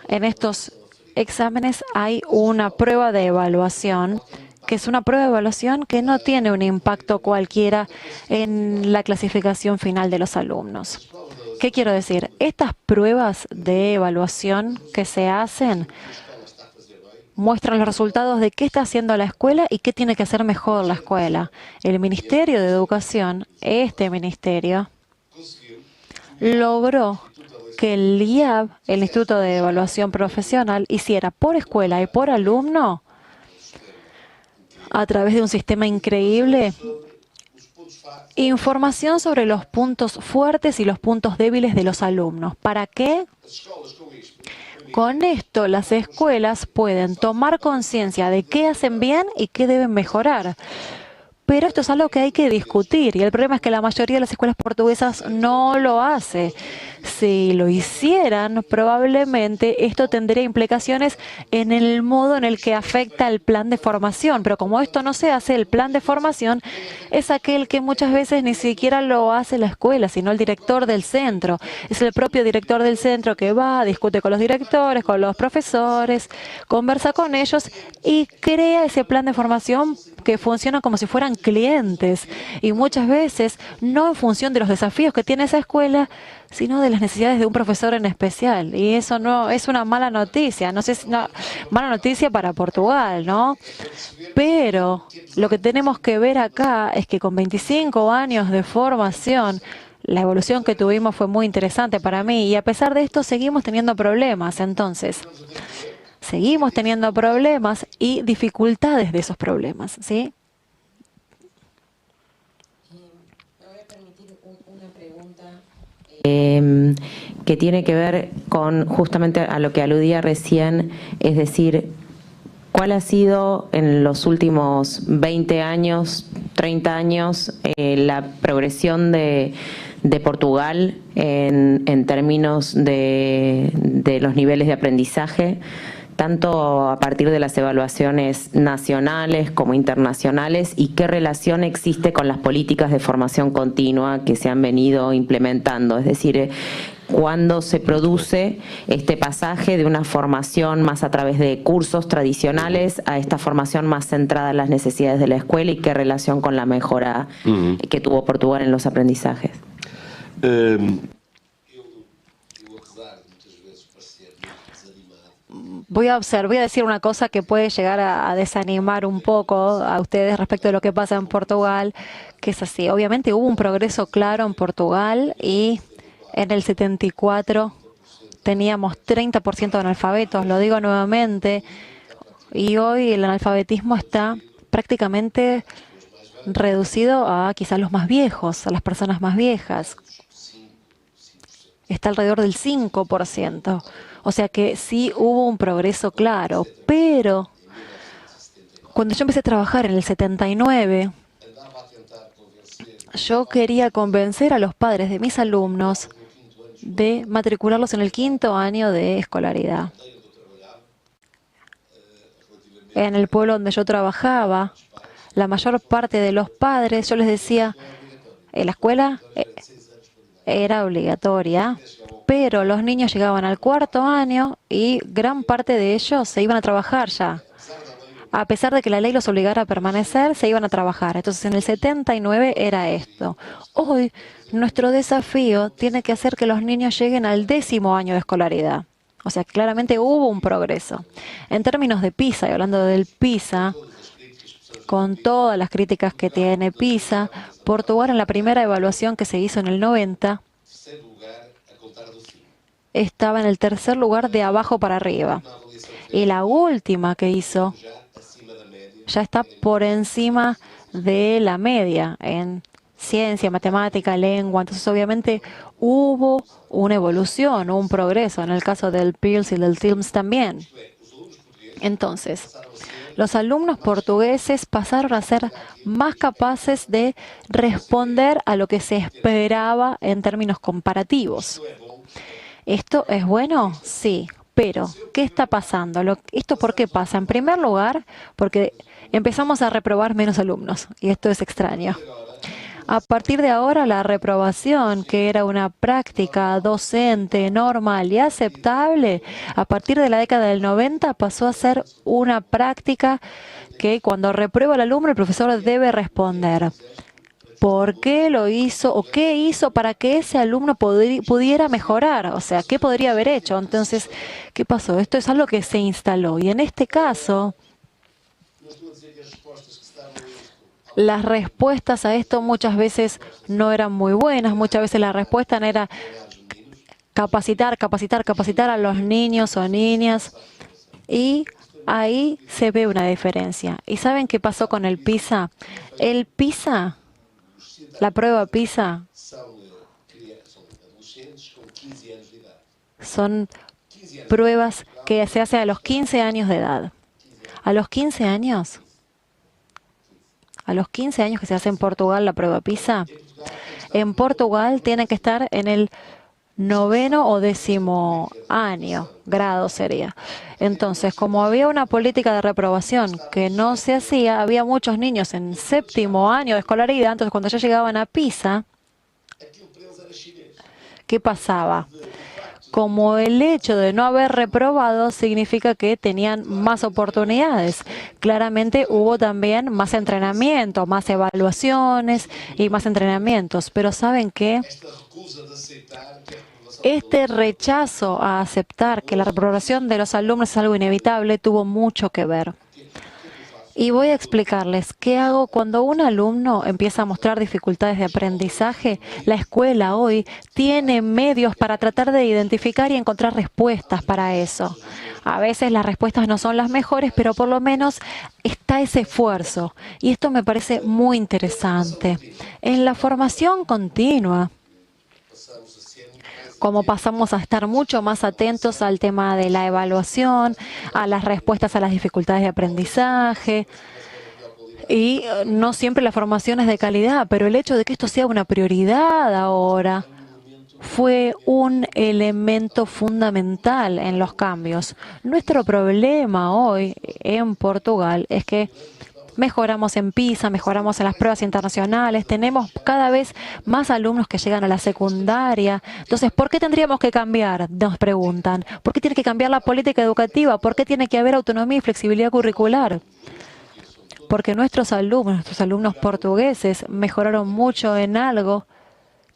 en estos exámenes hay una prueba de evaluación, que es una prueba de evaluación que no tiene un impacto cualquiera en la clasificación final de los alumnos. ¿Qué quiero decir? Estas pruebas de evaluación que se hacen muestran los resultados de qué está haciendo la escuela y qué tiene que hacer mejor la escuela. El Ministerio de Educación, este ministerio, logró que el IAB, el Instituto de Evaluación Profesional, hiciera por escuela y por alumno, a través de un sistema increíble, información sobre los puntos fuertes y los puntos débiles de los alumnos. ¿Para qué? Con esto las escuelas pueden tomar conciencia de qué hacen bien y qué deben mejorar. Pero esto es algo que hay que discutir y el problema es que la mayoría de las escuelas portuguesas no lo hace. Si lo hicieran, probablemente esto tendría implicaciones en el modo en el que afecta el plan de formación. Pero como esto no se hace, el plan de formación es aquel que muchas veces ni siquiera lo hace la escuela, sino el director del centro. Es el propio director del centro que va, discute con los directores, con los profesores, conversa con ellos y crea ese plan de formación que funciona como si fueran clientes y muchas veces no en función de los desafíos que tiene esa escuela, sino de las necesidades de un profesor en especial. Y eso no es una mala noticia, no sé si mala noticia para Portugal, ¿no? Pero lo que tenemos que ver acá es que con 25 años de formación, la evolución que tuvimos fue muy interesante para mí y a pesar de esto seguimos teniendo problemas. Entonces, seguimos teniendo problemas y dificultades de esos problemas, ¿sí? Me voy a permitir una pregunta que tiene que ver con justamente a lo que aludía recién, es decir, ¿cuál ha sido en los últimos 20 años, 30 años, la progresión de Portugal en términos de los niveles de aprendizaje, tanto a partir de las evaluaciones nacionales como internacionales, y qué relación existe con las políticas de formación continua que se han venido implementando? Es decir, ¿cuándo se produce este pasaje de una formación más a través de cursos tradicionales a esta formación más centrada en las necesidades de la escuela y qué relación con la mejora que tuvo Portugal en los aprendizajes? Voy a decir una cosa que puede llegar a desanimar un poco a ustedes respecto de lo que pasa en Portugal, que es así. Obviamente hubo un progreso claro en Portugal y en el 74 teníamos 30% de analfabetos, lo digo nuevamente, y hoy el analfabetismo está prácticamente reducido a quizás los más viejos, a las personas más viejas. Está alrededor del 5%. O sea que sí hubo un progreso claro. Pero cuando yo empecé a trabajar en el 79, yo quería convencer a los padres de mis alumnos de matricularlos en el 5º año de escolaridad. En el pueblo donde yo trabajaba, la mayor parte de los padres, yo les decía, la escuela era obligatoria, pero los niños llegaban al 4º año y gran parte de ellos se iban a trabajar ya. A pesar de que la ley los obligara a permanecer, se iban a trabajar. Entonces, en el 79 era esto. Hoy, nuestro desafío tiene que hacer que los niños lleguen al 10º año de escolaridad. O sea, claramente hubo un progreso. En términos de PISA, y hablando del PISA, con todas las críticas que tiene PISA, Portugal en la primera evaluación que se hizo en el 90, estaba en el 3er lugar de abajo para arriba. Y la última que hizo ya está por encima de la media en ciencia, matemática, lengua. Entonces, obviamente, hubo una evolución, un progreso. En el caso del PIRLS y del TIMSS también. Entonces, los alumnos portugueses pasaron a ser más capaces de responder a lo que se esperaba en términos comparativos. ¿Esto es bueno? Sí. Pero, ¿qué está pasando? ¿Esto por qué pasa? En primer lugar, porque empezamos a reprobar menos alumnos. Y esto es extraño. A partir de ahora, la reprobación, que era una práctica docente normal y aceptable, a partir de la década del 90 pasó a ser una práctica que cuando reprueba al alumno, el profesor debe responder. ¿Por qué lo hizo o qué hizo para que ese alumno pudiera mejorar? O sea, ¿qué podría haber hecho? Entonces, ¿qué pasó? Esto es algo que se instaló. Y en este caso, las respuestas a esto muchas veces no eran muy buenas. Muchas veces la respuesta era capacitar a los niños o niñas. Y ahí se ve una diferencia. ¿Y saben qué pasó con el PISA? El PISA... La prueba PISA son pruebas que se hacen a los 15 años de edad. A los 15 años que se hace en Portugal la prueba PISA, en Portugal tiene que estar en el 9º o 10º año, grado sería. Entonces, como había una política de reprobación que no se hacía, había muchos niños en 7º año de escolaridad, entonces cuando ya llegaban a PISA, ¿qué pasaba? Como el hecho de no haber reprobado significa que tenían más oportunidades. Claramente hubo también más entrenamiento, más evaluaciones y más entrenamientos. Pero ¿saben qué? Este rechazo a aceptar que la reprobación de los alumnos es algo inevitable tuvo mucho que ver. Y voy a explicarles qué hago cuando un alumno empieza a mostrar dificultades de aprendizaje. La escuela hoy tiene medios para tratar de identificar y encontrar respuestas para eso. A veces las respuestas no son las mejores, pero por lo menos está ese esfuerzo. Y esto me parece muy interesante. En la formación continua, como pasamos a estar mucho más atentos al tema de la evaluación, a las respuestas a las dificultades de aprendizaje, y no siempre la formación es de calidad, pero el hecho de que esto sea una prioridad ahora fue un elemento fundamental en los cambios. Nuestro problema hoy en Portugal es que mejoramos en PISA, mejoramos en las pruebas internacionales, tenemos cada vez más alumnos que llegan a la secundaria. Entonces, ¿por qué tendríamos que cambiar? Nos preguntan. ¿Por qué tiene que cambiar la política educativa? ¿Por qué tiene que haber autonomía y flexibilidad curricular? Porque nuestros alumnos portugueses mejoraron mucho en algo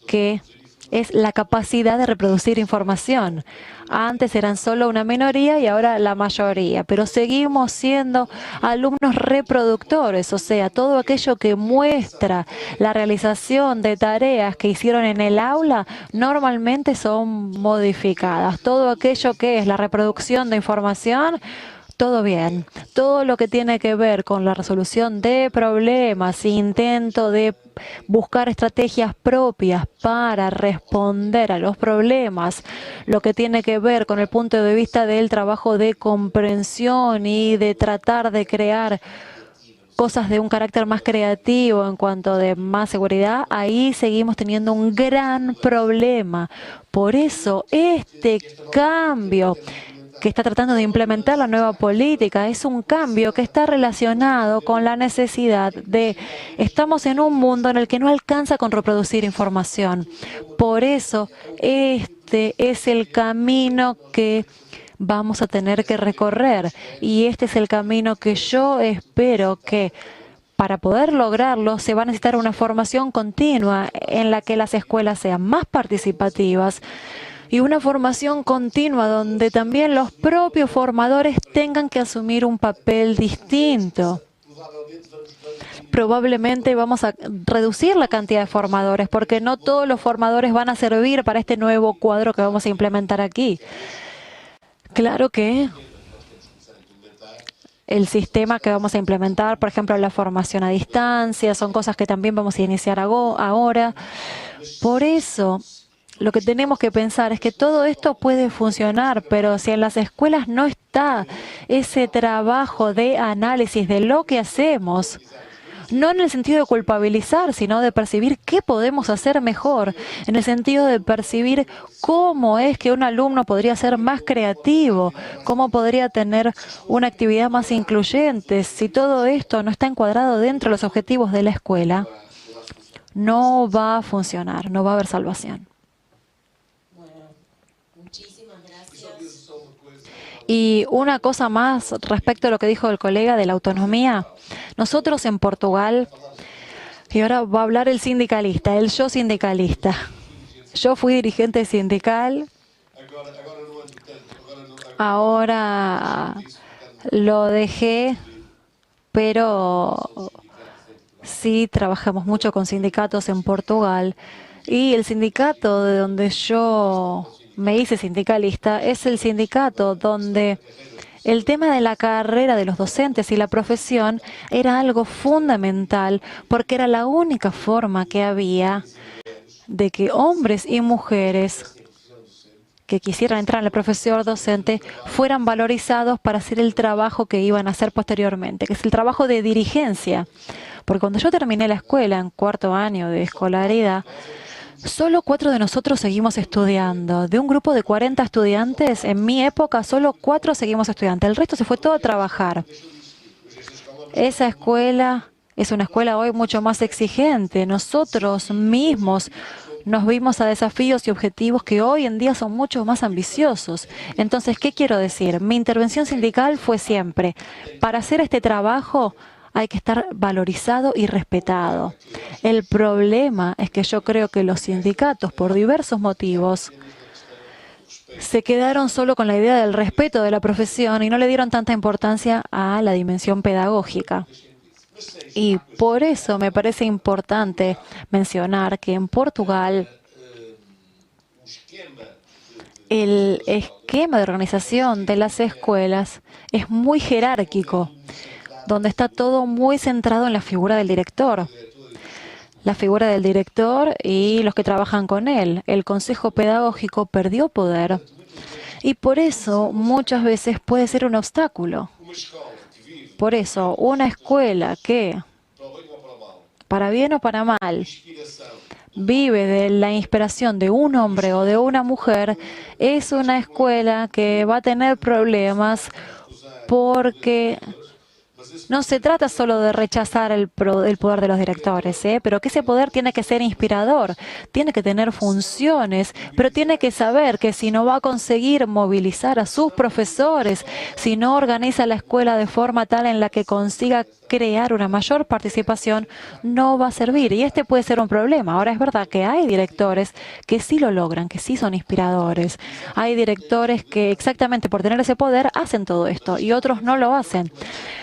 que es la capacidad de reproducir información. Antes eran solo una minoría y ahora la mayoría, pero seguimos siendo alumnos reproductores, o sea, todo aquello que muestra la realización de tareas que hicieron en el aula normalmente son modificadas. Todo aquello que es la reproducción de información, todo bien. Todo lo que tiene que ver con la resolución de problemas, intento de buscar estrategias propias para responder a los problemas, lo que tiene que ver con el punto de vista del trabajo de comprensión y de tratar de crear cosas de un carácter más creativo en cuanto de más seguridad, ahí seguimos teniendo un gran problema. Por eso, este cambio que está tratando de implementar la nueva política es un cambio que está relacionado con la necesidad de... Estamos en un mundo en el que no alcanza con reproducir información. Por eso, este es el camino que vamos a tener que recorrer. Y este es el camino que yo espero que para poder lograrlo se va a necesitar una formación continua en la que las escuelas sean más participativas y una formación continua donde también los propios formadores tengan que asumir un papel distinto. Probablemente vamos a reducir la cantidad de formadores porque no todos los formadores van a servir para este nuevo cuadro que vamos a implementar aquí. Claro que el sistema que vamos a implementar, por ejemplo, la formación a distancia, son cosas que también vamos a iniciar ahora. Por eso, lo que tenemos que pensar es que todo esto puede funcionar, pero si en las escuelas no está ese trabajo de análisis de lo que hacemos, no en el sentido de culpabilizar, sino de percibir qué podemos hacer mejor, en el sentido de percibir cómo es que un alumno podría ser más creativo, cómo podría tener una actividad más incluyente. Si todo esto no está encuadrado dentro de los objetivos de la escuela, no va a funcionar, no va a haber salvación. Y una cosa más respecto a lo que dijo el colega de la autonomía. Nosotros en Portugal, y ahora va a hablar el sindicalista, el yo sindicalista. Yo fui dirigente sindical, ahora lo dejé, pero sí trabajamos mucho con sindicatos en Portugal. Y el sindicato de donde yo me hice sindicalista es el sindicato donde el tema de la carrera de los docentes y la profesión era algo fundamental porque era la única forma que había de que hombres y mujeres que quisieran entrar en la profesión docente fueran valorizados para hacer el trabajo que iban a hacer posteriormente, que es el trabajo de dirigencia. Porque cuando yo terminé la escuela en cuarto año de escolaridad, solo 4 de nosotros seguimos estudiando. De un grupo de 40 estudiantes, en mi época, solo 4 seguimos estudiando. El resto se fue todo a trabajar. Esa escuela es una escuela hoy mucho más exigente. Nosotros mismos nos vimos a desafíos y objetivos que hoy en día son mucho más ambiciosos. Entonces, ¿qué quiero decir? Mi intervención sindical fue siempre, para hacer este trabajo hay que estar valorizado y respetado. El problema es que yo creo que los sindicatos, por diversos motivos, se quedaron solo con la idea del respeto de la profesión y no le dieron tanta importancia a la dimensión pedagógica. Y por eso me parece importante mencionar que en Portugal el esquema de organización de las escuelas es muy jerárquico, donde está todo muy centrado en la figura del director. La figura del director y los que trabajan con él. El consejo pedagógico perdió poder y por eso muchas veces puede ser un obstáculo. Por eso, una escuela que, para bien o para mal, vive de la inspiración de un hombre o de una mujer, es una escuela que va a tener problemas porque no se trata solo de rechazar el poder de los directores, pero que ese poder tiene que ser inspirador, tiene que tener funciones, pero tiene que saber que si no va a conseguir movilizar a sus profesores, si no organiza la escuela de forma tal en la que consiga crear una mayor participación, no va a servir. Y este puede ser un problema. Ahora es verdad que hay directores que sí lo logran, que sí son inspiradores. Hay directores que exactamente por tener ese poder hacen todo esto y otros no lo hacen.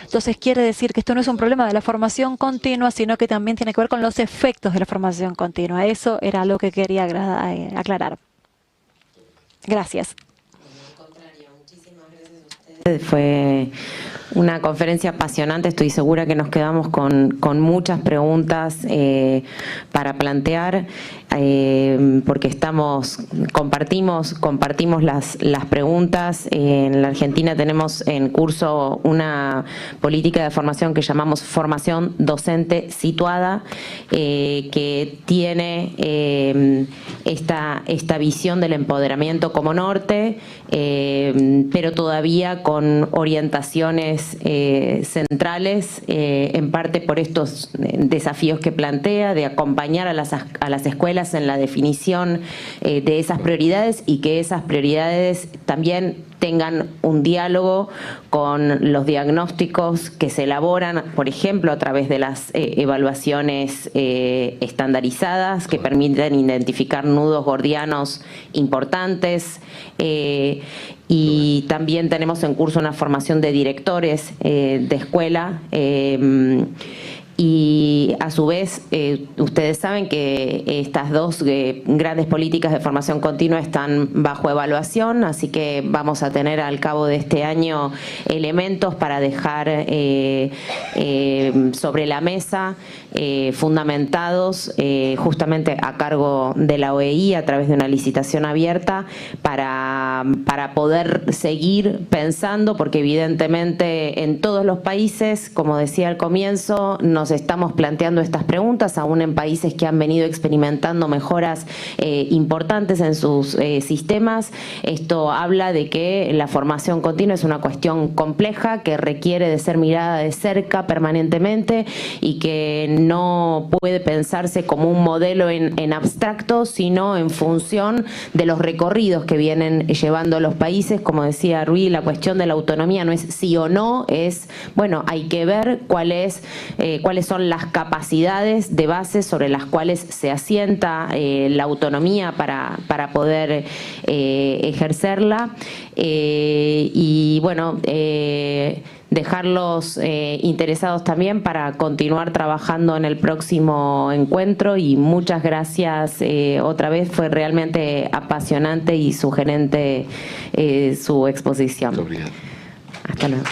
Entonces quiere decir que esto no es un problema de la formación continua, sino que también tiene que ver con los efectos de la formación continua. Eso era lo que quería aclarar. Gracias. Al contrario, muchísimas gracias a ustedes. Fue una conferencia apasionante, estoy segura que nos quedamos con muchas preguntas para plantear, porque compartimos las preguntas. En la Argentina tenemos en curso una política de formación que llamamos formación docente situada, que tiene esta visión del empoderamiento como norte, pero todavía con orientaciones centrales, en parte por estos desafíos que plantea, de acompañar a las escuelas en la definición de esas prioridades, y que esas prioridades también tengan un diálogo con los diagnósticos que se elaboran, por ejemplo, a través de las evaluaciones estandarizadas que permiten identificar nudos gordianos importantes. Y también tenemos en curso una formación de directores de escuela. Y a su vez, ustedes saben que estas dos grandes políticas de formación continua están bajo evaluación, así que vamos a tener al cabo de este año elementos para dejar sobre la mesa, fundamentados justamente a cargo de la OEI a través de una licitación abierta, para poder seguir pensando, porque evidentemente en todos los países, como decía al comienzo, nos estamos planteando estas preguntas, aún en países que han venido experimentando mejoras importantes en sus sistemas. Esto habla de que la formación continua es una cuestión compleja que requiere de ser mirada de cerca permanentemente, y que no puede pensarse como un modelo en abstracto, sino en función de los recorridos que vienen llevando los países. Como decía Rui, la cuestión de la autonomía no es sí o no, es, bueno, hay que ver cuáles son las capacidades de base sobre las cuales se asienta la autonomía para poder ejercerla. Y bueno, dejarlos interesados también para continuar trabajando en el próximo encuentro, y muchas gracias otra vez, fue realmente apasionante y sugerente su exposición. Muito obrigado. Hasta luego.